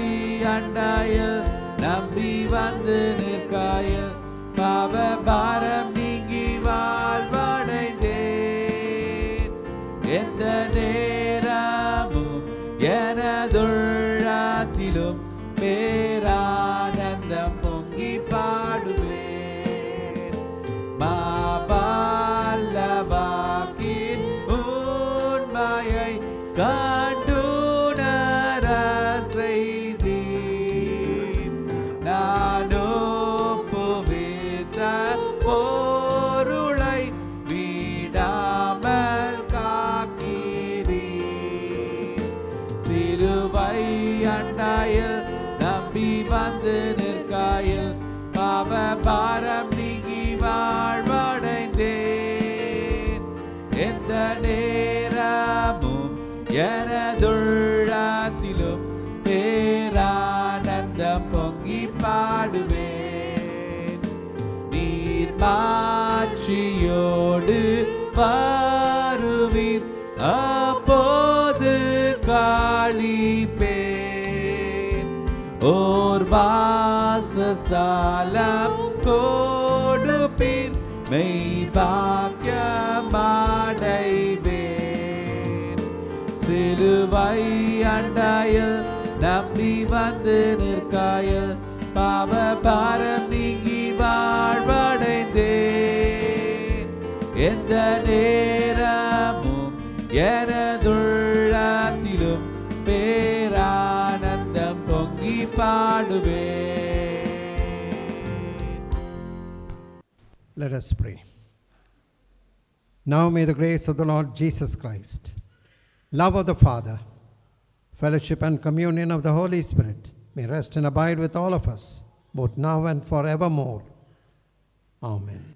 அண்டையில் நம்பி வந்து நிற்காயில் பாவ பாரம் நீங்கி வாழ்வடைந்தேன் எந்த நேரமும் எனதுள்ளத்திலும் பேரானந்தம் பொங்கி பாடுவேன் மாபல்லவாக்கின் உண்மையை கண்டுணர செய்தீர் நானோ புவித்த பொருளை விடாமல் காக்கிறீர் சிலுவை அண்டையில் நம்பி வந்து நிற்காயில் பாவ பாரம் நீங்கி வாழ்வடைந்தேன் எந்த நேரமும் எனதுள்ளத்திலும் பேரானந்தம் பொங்கி பாடுவேன் நீர் மாட்சியோடு வருவீர் அப்போது காளிப்பேன் ஓர் வாசஸ்தலம் கொடுப்பீர் மெய் பாக்கியமடைவேன் சிலுவை அண்டையில் நம்பி வந்து நிற்காயில் பாவ பாரம் நீங்கி வாழ்வடைந்தேன் எந்த நேரமும் எனதுள்ளத்திலும் பேரானந்தம் பொங்கி பாடுவேன். Let us pray. Now may the grace of the Lord Jesus Christ, love of the Father, fellowship and communion of the Holy Spirit may rest and abide with all of us, both now and forevermore. Amen.